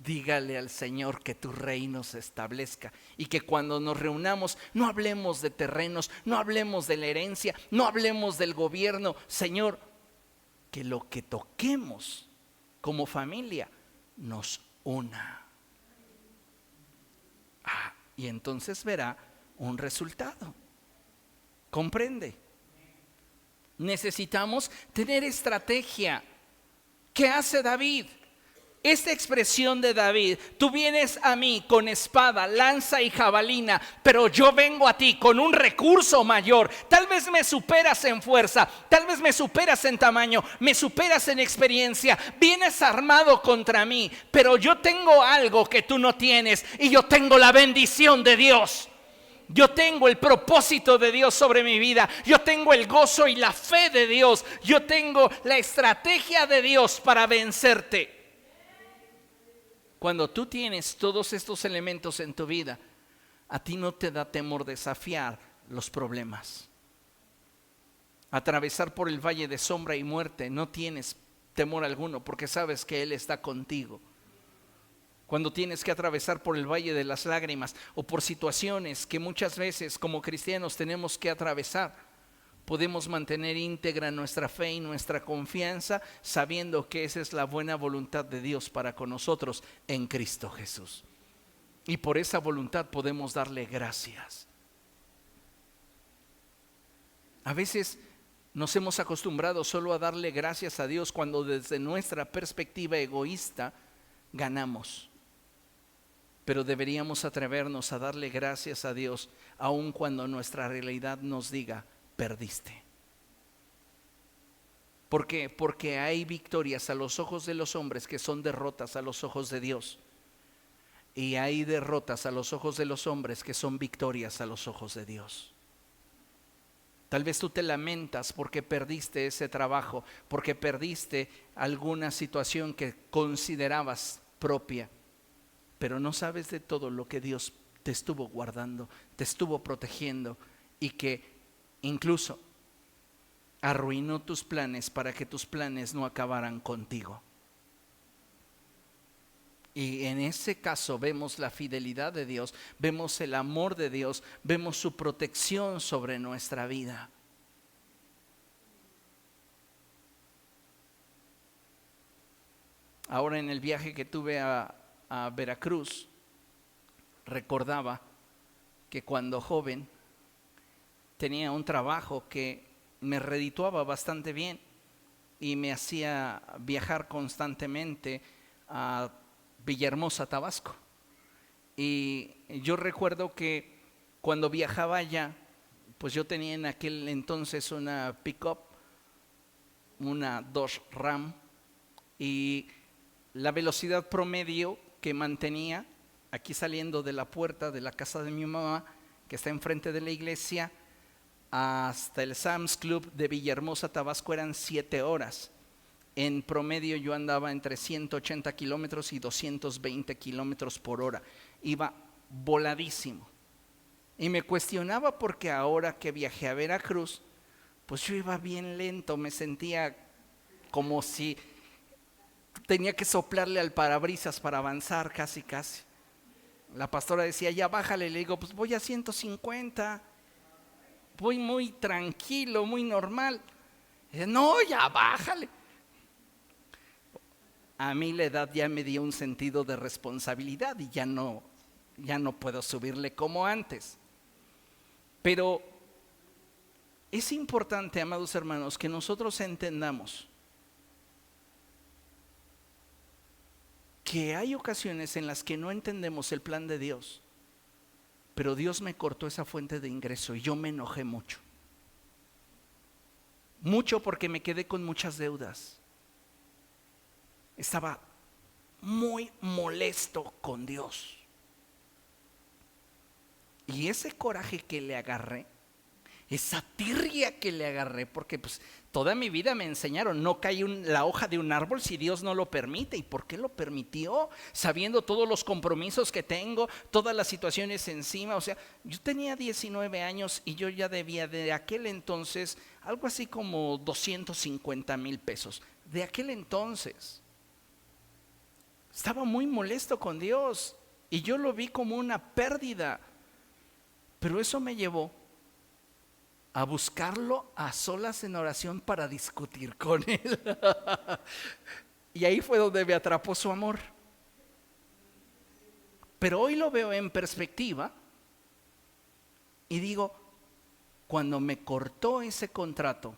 dígale al Señor que tu reino se establezca, y que cuando nos reunamos no hablemos de terrenos, no hablemos de la herencia, no hablemos del gobierno. Señor, que lo que toquemos como familia nos una. Y entonces verá un resultado. ¿Comprende? Necesitamos tener estrategia. ¿Qué hace David? esta expresión de David: tú vienes a mí con espada, lanza y jabalina, pero yo vengo a ti con un recurso mayor. Tal vez me superas en fuerza, tal vez me superas en tamaño, me superas en experiencia, vienes armado contra mí, pero yo tengo algo que tú no tienes, y yo tengo la bendición de Dios. Yo tengo el propósito de Dios sobre mi vida. Yo tengo el gozo y la fe de Dios. Yo tengo la estrategia de Dios para vencerte. Cuando tú tienes todos estos elementos en tu vida, a ti no te da temor desafiar los problemas. Atravesar por el valle de sombra y muerte, no tienes temor alguno, porque sabes que Él está contigo. Cuando tienes que atravesar por el valle de las lágrimas, o por situaciones que muchas veces como cristianos tenemos que atravesar, podemos mantener íntegra nuestra fe y nuestra confianza, sabiendo que esa es la buena voluntad de Dios para con nosotros en Cristo Jesús. Y por esa voluntad podemos darle gracias. A veces nos hemos acostumbrado solo a darle gracias a Dios cuando desde nuestra perspectiva egoísta ganamos. Pero deberíamos atrevernos a darle gracias a Dios aun cuando nuestra realidad nos diga: perdiste. ¿Por qué? Porque hay victorias a los ojos de los hombres que son derrotas a los ojos de Dios. Y hay derrotas a los ojos de los hombres que son victorias a los ojos de Dios. Tal vez tú te lamentas porque perdiste ese trabajo, porque perdiste alguna situación que considerabas propia, pero no sabes de todo lo que Dios te estuvo guardando, te estuvo protegiendo, y que incluso arruinó tus planes para que tus planes no acabaran contigo. Y en ese caso vemos la fidelidad de Dios, vemos el amor de Dios, vemos su protección sobre nuestra vida. Ahora, en el viaje que tuve a Veracruz, recordaba que cuando joven tenía un trabajo que me redituaba bastante bien y me hacía viajar constantemente a Villahermosa, Tabasco. Y yo recuerdo que cuando viajaba allá, pues yo tenía en aquel entonces una pick-up, una Dodge Ram, y la velocidad promedio que mantenía aquí saliendo de la puerta de la casa de mi mamá, que está enfrente de la iglesia, hasta el Sam's Club de Villahermosa, Tabasco, eran 7 horas. En promedio yo andaba entre 180 kilómetros y 220 kilómetros por hora. Iba voladísimo. Y me cuestionaba porque ahora que viajé a Veracruz, pues yo iba bien lento, me sentía como si tenía que soplarle al parabrisas para avanzar, casi. La pastora decía: ya bájale. Le digo: pues voy a 150. Voy muy tranquilo, muy normal. Dice: no, ya bájale. A mí la edad ya me dio un sentido de responsabilidad y ya no puedo subirle como antes. Pero es importante, amados hermanos, que nosotros entendamos que hay ocasiones en las que no entendemos el plan de Dios. Pero Dios me cortó esa fuente de ingreso y yo me enojé mucho. Mucho, porque me quedé con muchas deudas. Estaba muy molesto con Dios. Y ese coraje que le agarré, esa tirria que le agarré, porque pues toda mi vida me enseñaron: no cae la hoja de un árbol si Dios no lo permite. ¿Y por qué lo permitió? Sabiendo todos los compromisos que tengo, todas las situaciones encima. O sea, yo tenía 19 años y yo ya debía de aquel entonces algo así como 250,000 pesos. De aquel entonces estaba muy molesto con Dios y yo lo vi como una pérdida. Pero eso me llevó a buscarlo a solas en oración para discutir con Él. Y ahí fue donde me atrapó su amor. Pero hoy lo veo en perspectiva y digo: cuando me cortó ese contrato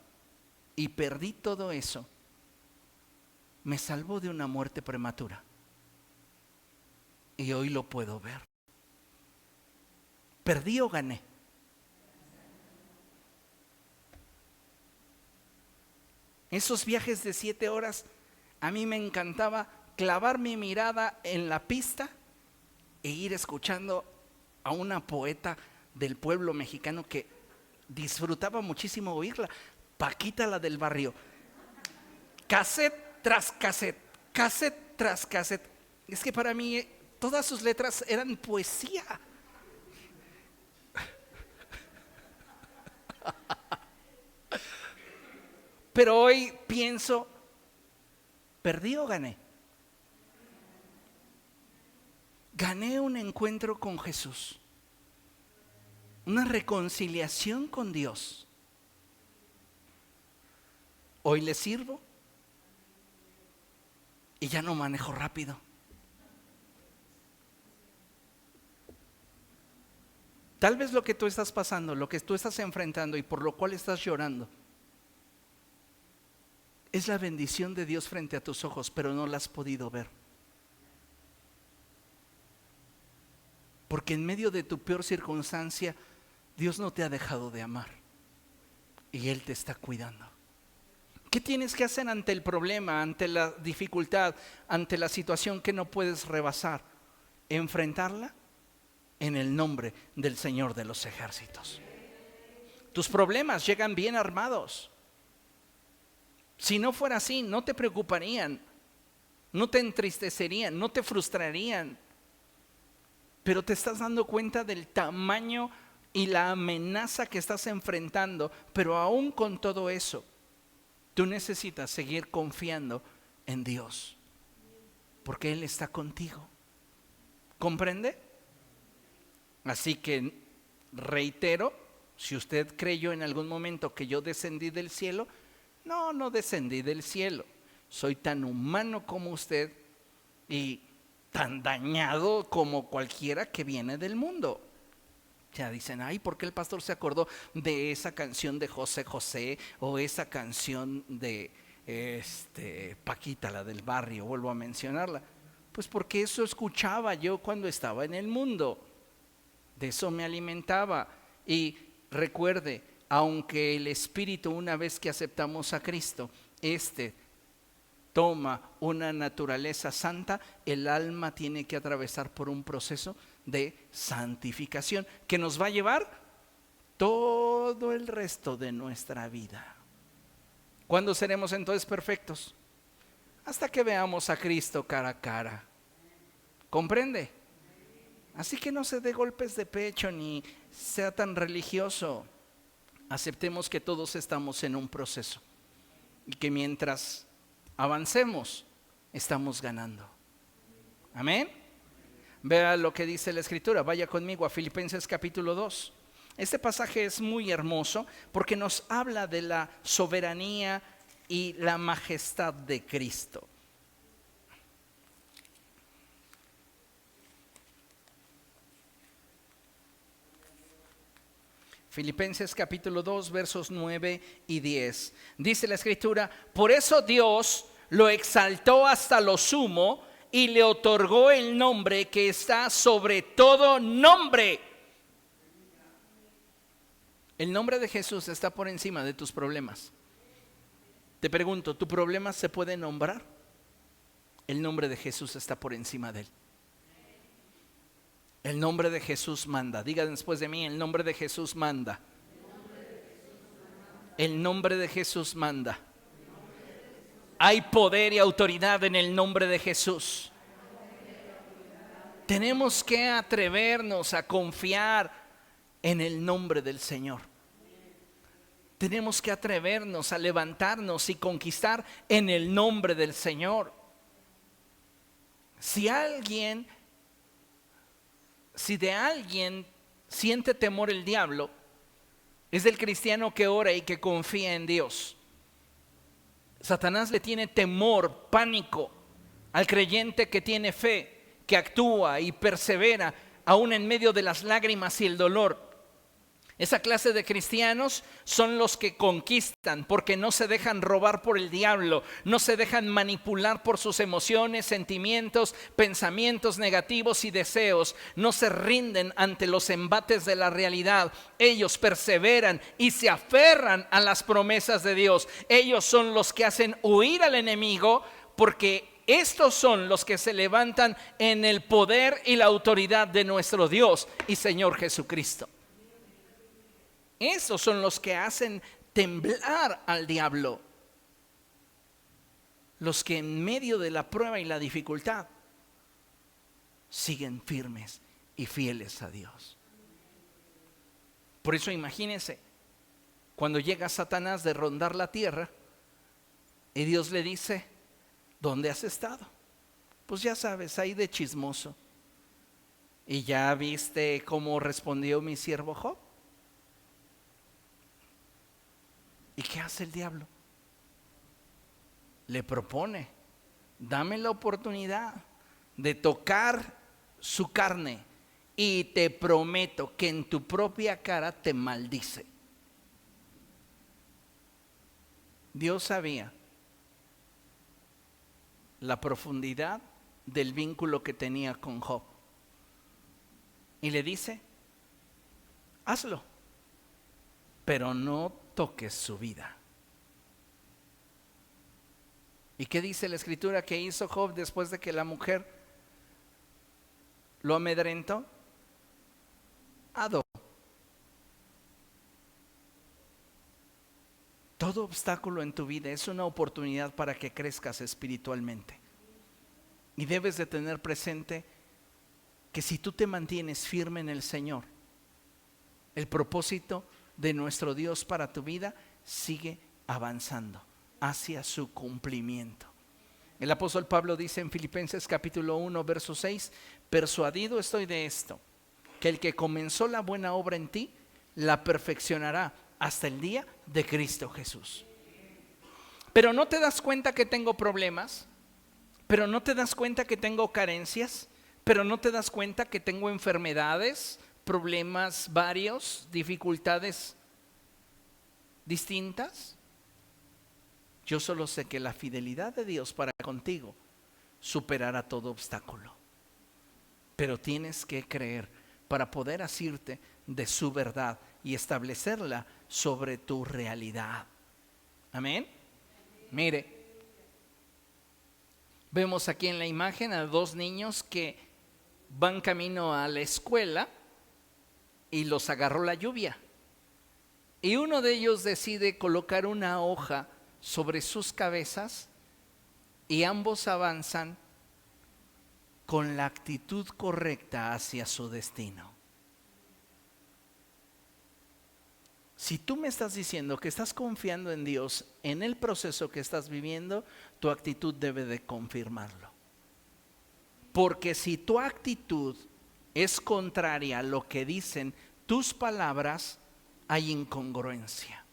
y perdí todo eso, me salvó de una muerte prematura. y hoy lo puedo ver. ¿Perdí o gané? Esos viajes de 7 horas, a mí me encantaba clavar mi mirada en la pista e ir escuchando a una poeta del pueblo mexicano que disfrutaba muchísimo oírla, Paquita la del barrio. Cassette tras cassette, cassette tras cassette. Es que para mí todas sus letras eran poesía. Pero hoy pienso, ¿perdí o gané? Gané un encuentro con Jesús, una reconciliación con Dios. Hoy le sirvo y ya no manejo rápido. Tal vez lo que tú estás pasando, lo que tú estás enfrentando y por lo cual estás llorando, es la bendición de Dios frente a tus ojos, pero no la has podido ver. Porque en medio de tu peor circunstancia, Dios no te ha dejado de amar y Él te está cuidando. ¿Qué tienes que hacer ante el problema, ante la dificultad, ante la situación que no puedes rebasar? Enfrentarla en el nombre del Señor de los ejércitos. Tus problemas llegan bien armados. Si no fuera así, no te preocuparían, no te entristecerían, no te frustrarían. Pero te estás dando cuenta del tamaño y la amenaza que estás enfrentando. Pero aún con todo eso, tú necesitas seguir confiando en Dios, porque Él está contigo. ¿Comprende? Así que reitero, si usted creyó en algún momento que yo descendí del cielo, no descendí del cielo. Soy tan humano como usted y tan dañado como cualquiera que viene del mundo. Ya dicen, ay, ¿por qué el pastor se acordó de esa canción de José José o esa canción de Paquita, la del barrio? Vuelvo a mencionarla. Pues porque eso escuchaba yo cuando estaba en el mundo. De eso me alimentaba. Y recuerde, aunque el Espíritu, una vez que aceptamos a Cristo, toma una naturaleza santa, el alma tiene que atravesar por un proceso de santificación que nos va a llevar todo el resto de nuestra vida. ¿Cuándo seremos entonces perfectos? Hasta que veamos a Cristo cara a cara. ¿Comprende? Así que no se dé golpes de pecho ni sea tan religioso. Aceptemos que todos estamos en un proceso y que mientras avancemos, estamos ganando. Amén. Vea lo que dice la Escritura. Vaya conmigo a Filipenses capítulo 2. Este pasaje es muy hermoso porque nos habla de la soberanía y la majestad de Cristo. Filipenses capítulo 2 versos 9 y 10. Dice la Escritura: por eso Dios lo exaltó hasta lo sumo y le otorgó el nombre que está sobre todo nombre. El nombre de Jesús está por encima de tus problemas. Te pregunto, ¿tu problema se puede nombrar? El nombre de Jesús está por encima de él. El nombre de Jesús manda. Diga después de mí, el nombre de Jesús manda. El nombre de Jesús manda. Hay poder y autoridad en el nombre de Jesús. Tenemos que atrevernos a confiar en el nombre del Señor. Tenemos que atrevernos a levantarnos y conquistar en el nombre del Señor. Si de alguien siente temor el diablo, es del cristiano que ora y que confía en Dios. Satanás le tiene temor, pánico al creyente que tiene fe, que actúa y persevera aún en medio de las lágrimas y el dolor. Esa clase de cristianos son los que conquistan porque no se dejan robar por el diablo, no se dejan manipular por sus emociones, sentimientos, pensamientos negativos y deseos, no se rinden ante los embates de la realidad. Ellos perseveran y se aferran a las promesas de Dios. Ellos son los que hacen huir al enemigo, porque estos son los que se levantan en el poder y la autoridad de nuestro Dios y Señor Jesucristo. Esos son los que hacen temblar al diablo. Los que en medio de la prueba y la dificultad siguen firmes y fieles a Dios. Por eso imagínense, cuando llega Satanás de rondar la tierra y Dios le dice: ¿dónde has estado? Pues ya sabes, ahí de chismoso. ¿Y ya viste cómo respondió mi siervo Job? ¿Y qué hace el diablo? Le propone: dame la oportunidad de tocar su carne y te prometo que en tu propia cara te maldice. Dios sabía la profundidad del vínculo que tenía con Job y le dice: hazlo, pero no toques su vida. ¿Y qué dice la escritura que hizo Job después de que la mujer lo amedrentó? Adoró. Todo obstáculo en tu vida es una oportunidad para que crezcas espiritualmente. Y debes de tener presente que si tú te mantienes firme en el Señor, el propósito de nuestro Dios para tu vida sigue avanzando hacia su cumplimiento. El apóstol Pablo dice en Filipenses capítulo 1 verso 6: persuadido estoy de esto, que el que comenzó la buena obra en ti la perfeccionará hasta el día de Cristo Jesús. Pero no te das cuenta que tengo problemas, pero no te das cuenta que tengo carencias, pero no te das cuenta que tengo enfermedades, problemas varios, dificultades distintas. Yo solo sé que la fidelidad de Dios para contigo superará todo obstáculo, pero tienes que creer para poder asirte de su verdad y establecerla sobre tu realidad. Amén. Mire, vemos aquí en la imagen a dos niños que van camino a la escuela y los agarró la lluvia. Y uno de ellos decide colocar una hoja sobre sus cabezas y ambos avanzan con la actitud correcta hacia su destino. Si tú me estás diciendo que estás confiando en Dios en el proceso que estás viviendo, tu actitud debe de confirmarlo. Porque si tu actitud es contraria a lo que dicen tus palabras, hay incongruencia.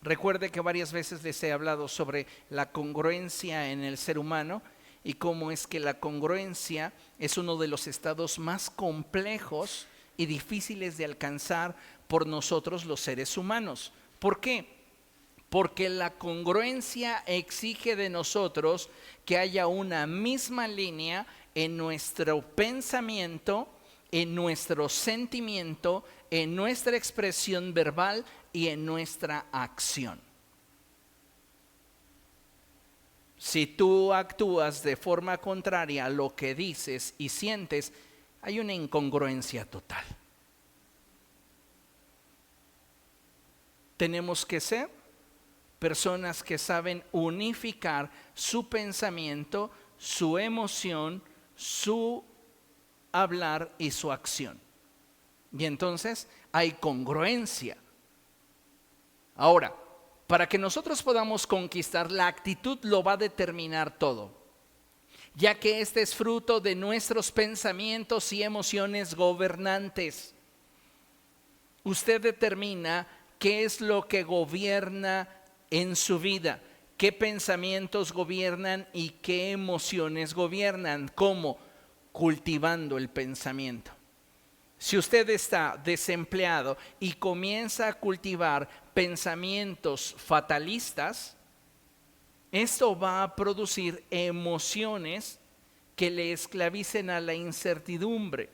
Recuerde que varias veces les he hablado sobre la congruencia en el ser humano y cómo es que la congruencia es uno de los estados más complejos y difíciles de alcanzar por nosotros los seres humanos. ¿Por qué? Porque la congruencia exige de nosotros que haya una misma línea en nuestro pensamiento, en nuestro sentimiento, en nuestra expresión verbal y en nuestra acción. Si tú actúas de forma contraria a lo que dices y sientes, hay una incongruencia total. Tenemos que ser personas que saben unificar su pensamiento, su emoción, su hablar y su acción. Y entonces hay congruencia. Ahora, para que nosotros podamos conquistar, la actitud lo va a determinar todo, ya que este es fruto de nuestros pensamientos y emociones gobernantes. Usted determina qué es lo que gobierna en su vida, qué pensamientos gobiernan y qué emociones gobiernan. ¿Cómo? Cultivando el pensamiento. Si usted está desempleado y comienza a cultivar pensamientos fatalistas, esto va a producir emociones que le esclavicen a la incertidumbre,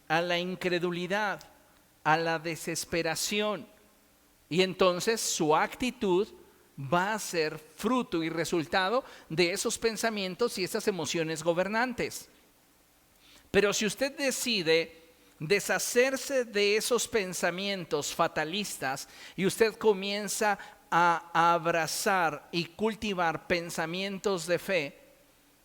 a la incredulidad, a la desesperación. Y entonces su actitud va a ser fruto y resultado de esos pensamientos y esas emociones gobernantes. Pero si usted decide deshacerse de esos pensamientos fatalistas y usted comienza a abrazar y cultivar pensamientos de fe,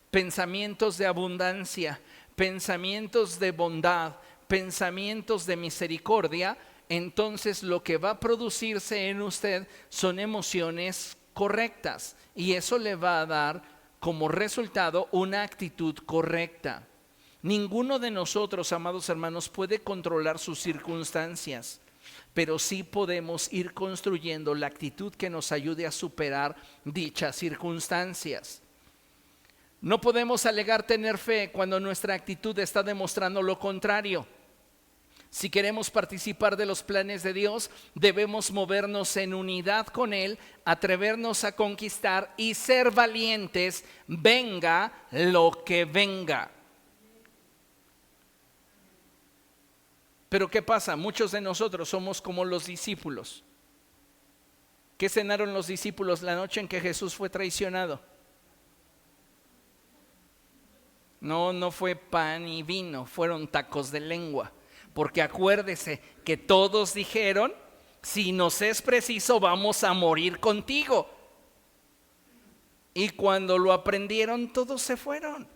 pensamientos de abundancia, pensamientos de bondad, pensamientos de misericordia, entonces lo que va a producirse en usted son emociones correctas y eso le va a dar como resultado una actitud correcta. Ninguno de nosotros, amados hermanos, puede controlar sus circunstancias, pero sí podemos ir construyendo la actitud que nos ayude a superar dichas circunstancias. No podemos alegar tener fe cuando nuestra actitud está demostrando lo contrario. Si queremos participar de los planes de Dios, debemos movernos en unidad con Él, atrevernos a conquistar y ser valientes, venga lo que venga. Pero ¿qué pasa? Muchos de nosotros somos como los discípulos. ¿Qué cenaron los discípulos la noche en que Jesús fue traicionado? No fue pan y vino, fueron tacos de lengua. Porque acuérdese que todos dijeron, si nos es preciso vamos a morir contigo. Y cuando lo aprendieron todos se fueron,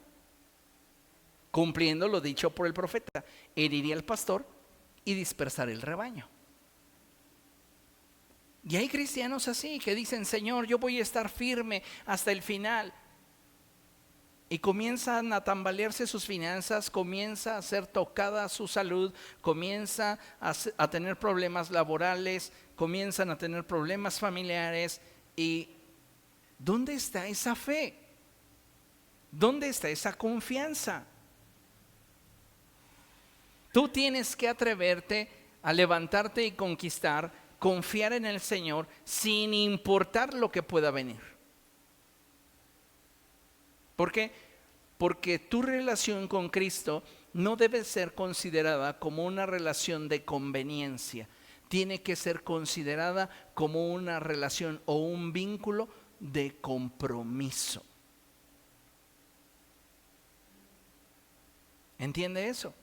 cumpliendo lo dicho por el profeta: heriría al pastor y dispersar el rebaño. Y hay cristianos así que dicen: Señor, yo voy a estar firme hasta el final. Y comienzan a tambalearse sus finanzas, comienza a ser tocada su salud, comienza a tener problemas laborales, comienzan a tener problemas familiares. ¿Y dónde está esa fe? ¿Dónde está esa confianza? Tú tienes que atreverte a levantarte y conquistar, confiar en el Señor sin importar lo que pueda venir. ¿Por qué? Porque tu relación con Cristo no debe ser considerada como una relación de conveniencia. Tiene que ser considerada como una relación o un vínculo de compromiso. ¿Entiende eso?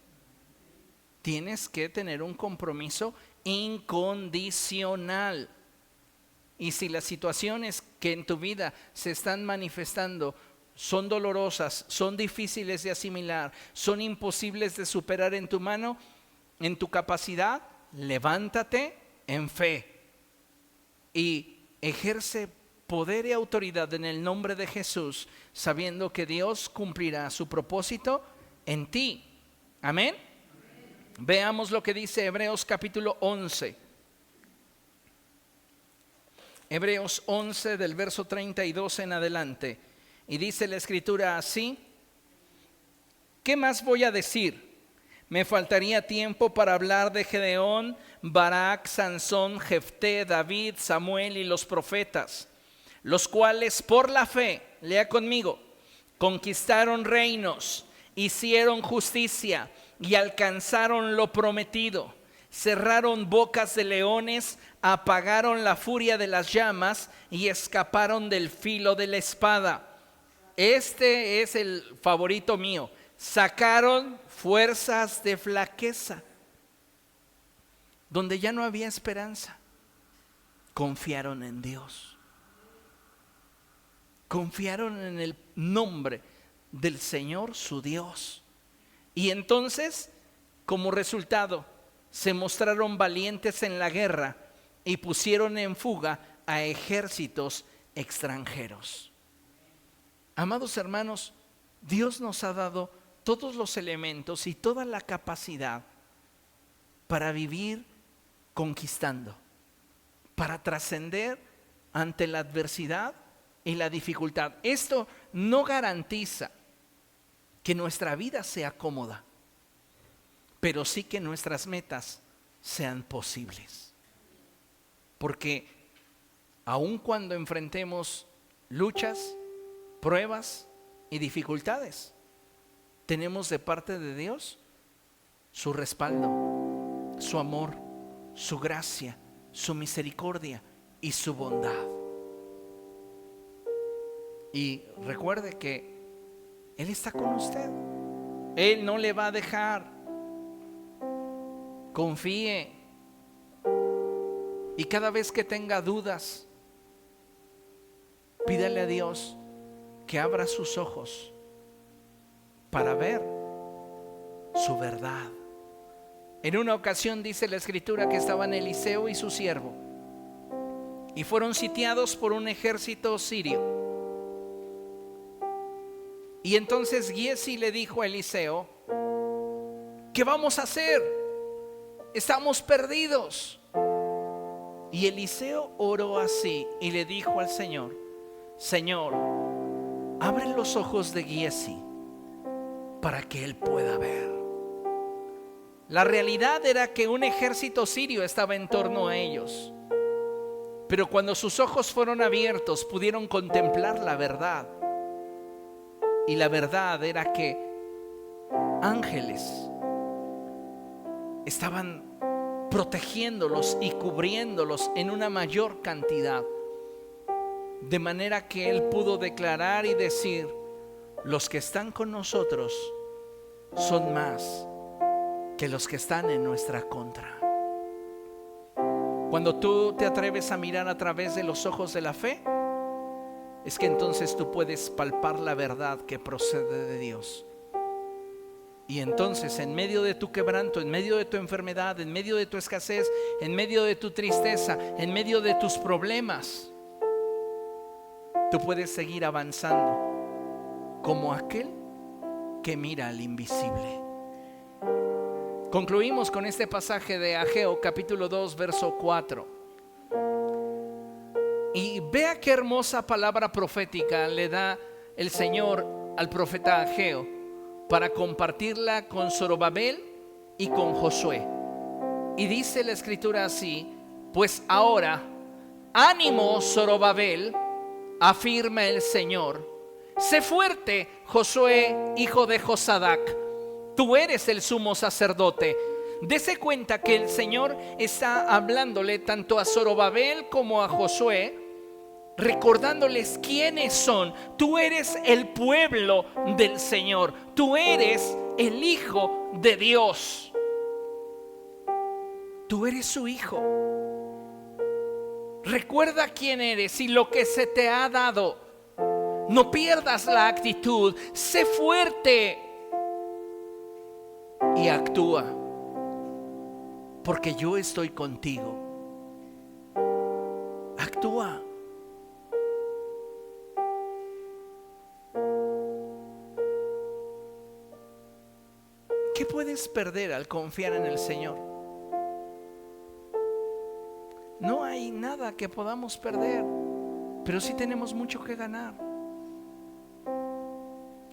Tienes que tener un compromiso incondicional. Y si las situaciones que en tu vida se están manifestando son dolorosas, son difíciles de asimilar, son imposibles de superar en tu mano, en tu capacidad, levántate en fe y ejerce poder y autoridad en el nombre de Jesús, sabiendo que Dios cumplirá su propósito en ti. Amén. Veamos lo que dice Hebreos capítulo 11. Hebreos 11 del verso 32 en adelante. Y dice la escritura así: ¿qué más voy a decir? Me faltaría tiempo para hablar de Gedeón, Barak, Sansón, Jefté, David, Samuel y los profetas, los cuales por la fe, lea conmigo, conquistaron reinos, hicieron justicia y alcanzaron lo prometido, cerraron bocas de leones, apagaron la furia de las llamas y escaparon del filo de la espada. Este es el favorito mío: sacaron fuerzas de flaqueza. Donde ya no había esperanza, confiaron en Dios. Confiaron en el nombre del Señor su Dios. Y entonces, como resultado, se mostraron valientes en la guerra y pusieron en fuga a ejércitos extranjeros. Amados hermanos, Dios nos ha dado todos los elementos y toda la capacidad para vivir conquistando, para trascender ante la adversidad y la dificultad. Esto no garantiza que nuestra vida sea cómoda, pero sí que nuestras metas sean posibles. Porque aun cuando enfrentemos luchas, pruebas y dificultades, tenemos de parte de Dios su respaldo, su amor, su gracia, su misericordia y su bondad. Y recuerde que Él está con usted. Él no le va a dejar. Confíe. Y cada vez que tenga dudas, pídale a Dios que abra sus ojos para ver su verdad. En una ocasión dice la escritura que estaban Eliseo y su siervo y fueron sitiados por un ejército sirio. Y entonces Giezi le dijo a Eliseo: ¿qué vamos a hacer? Estamos perdidos. Y Eliseo oró así y le dijo al Señor: Señor, abre los ojos de Giezi para que él pueda ver. La realidad era que un ejército sirio estaba en torno a ellos, pero cuando sus ojos fueron abiertos pudieron contemplar la verdad. Y la verdad era que ángeles estaban protegiéndolos y cubriéndolos en una mayor cantidad, de manera que él pudo declarar y decir: los que están con nosotros son más que los que están en nuestra contra. Cuando tú te atreves a mirar a través de los ojos de la fe, es que entonces tú puedes palpar la verdad que procede de Dios. Y entonces, en medio de tu quebranto, en medio de tu enfermedad, en medio de tu escasez, en medio de tu tristeza, en medio de tus problemas, tú puedes seguir avanzando como aquel que mira al invisible. Concluimos con este pasaje de Ageo capítulo 2 verso 4. Y vea qué hermosa palabra profética le da el Señor al profeta Ageo para compartirla con Zorobabel y con Josué. Y dice la escritura así: pues ahora, ánimo Zorobabel, afirma el Señor. Sé fuerte, Josué, hijo de Josadac. Tú eres el sumo sacerdote. Dese cuenta que el Señor está hablándole tanto a Zorobabel como a Josué, recordándoles quiénes son. Tú eres el pueblo del Señor. Tú eres el Hijo de Dios. Tú eres su hijo. Recuerda quién eres y lo que se te ha dado. No pierdas la actitud. Sé fuerte y actúa, porque yo estoy contigo. Actúa. ¿Qué puedes perder al confiar en el Señor? No hay nada que podamos perder, pero sí tenemos mucho que ganar.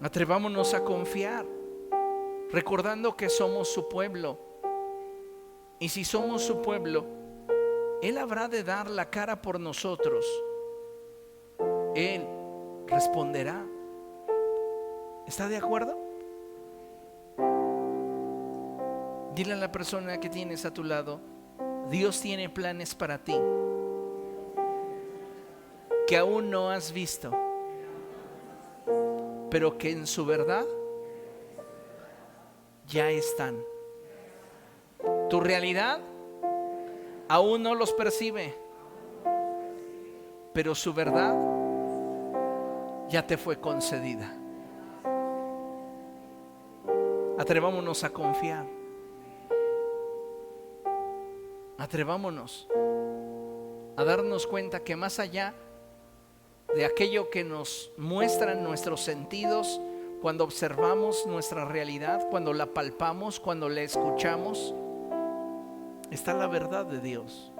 Atrevámonos a confiar, recordando que somos su pueblo. Y si somos su pueblo, Él habrá de dar la cara por nosotros. Él responderá. ¿Está de acuerdo? Dile a la persona que tienes a tu lado: Dios tiene planes para ti que aún no has visto, pero que en su verdad ya están. Tu realidad aún no los percibe, pero su verdad ya te fue concedida. Atrevámonos a confiar. Atrevámonos a darnos cuenta que más allá de aquello que nos muestran nuestros sentidos, cuando observamos nuestra realidad, cuando la palpamos, cuando la escuchamos, está la verdad de Dios.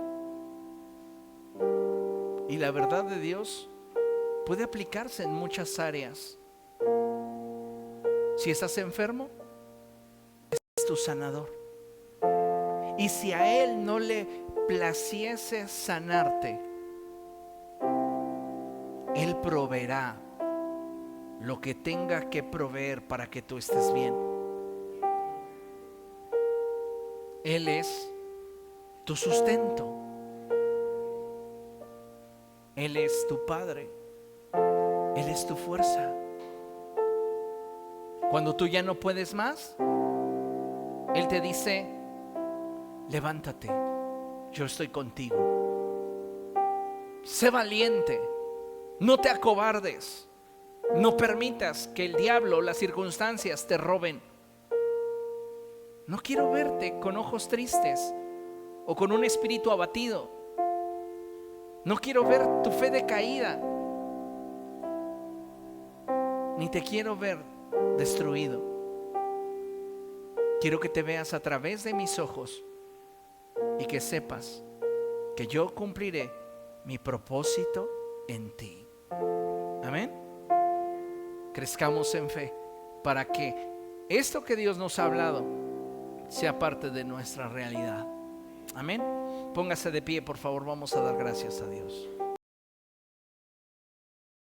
Y la verdad de Dios puede aplicarse en muchas áreas. Si estás enfermo, es tu sanador. Y si a Él no le placiese sanarte, Él proveerá lo que tenga que proveer para que tú estés bien. Él es tu sustento. Él es tu Padre. Él es tu fuerza. Cuando tú ya no puedes más, Él te dice: levántate, yo estoy contigo. Sé valiente, no te acobardes. No permitas que el diablo, las circunstancias te roben. No quiero verte con ojos tristes o con un espíritu abatido. No quiero ver tu fe decaída, ni te quiero ver destruido. Quiero que te veas a través de mis ojos y que sepas que yo cumpliré mi propósito en ti. Amén. Crezcamos en fe para que esto que Dios nos ha hablado sea parte de nuestra realidad. Amén. Póngase de pie, por favor. Vamos a dar gracias a Dios.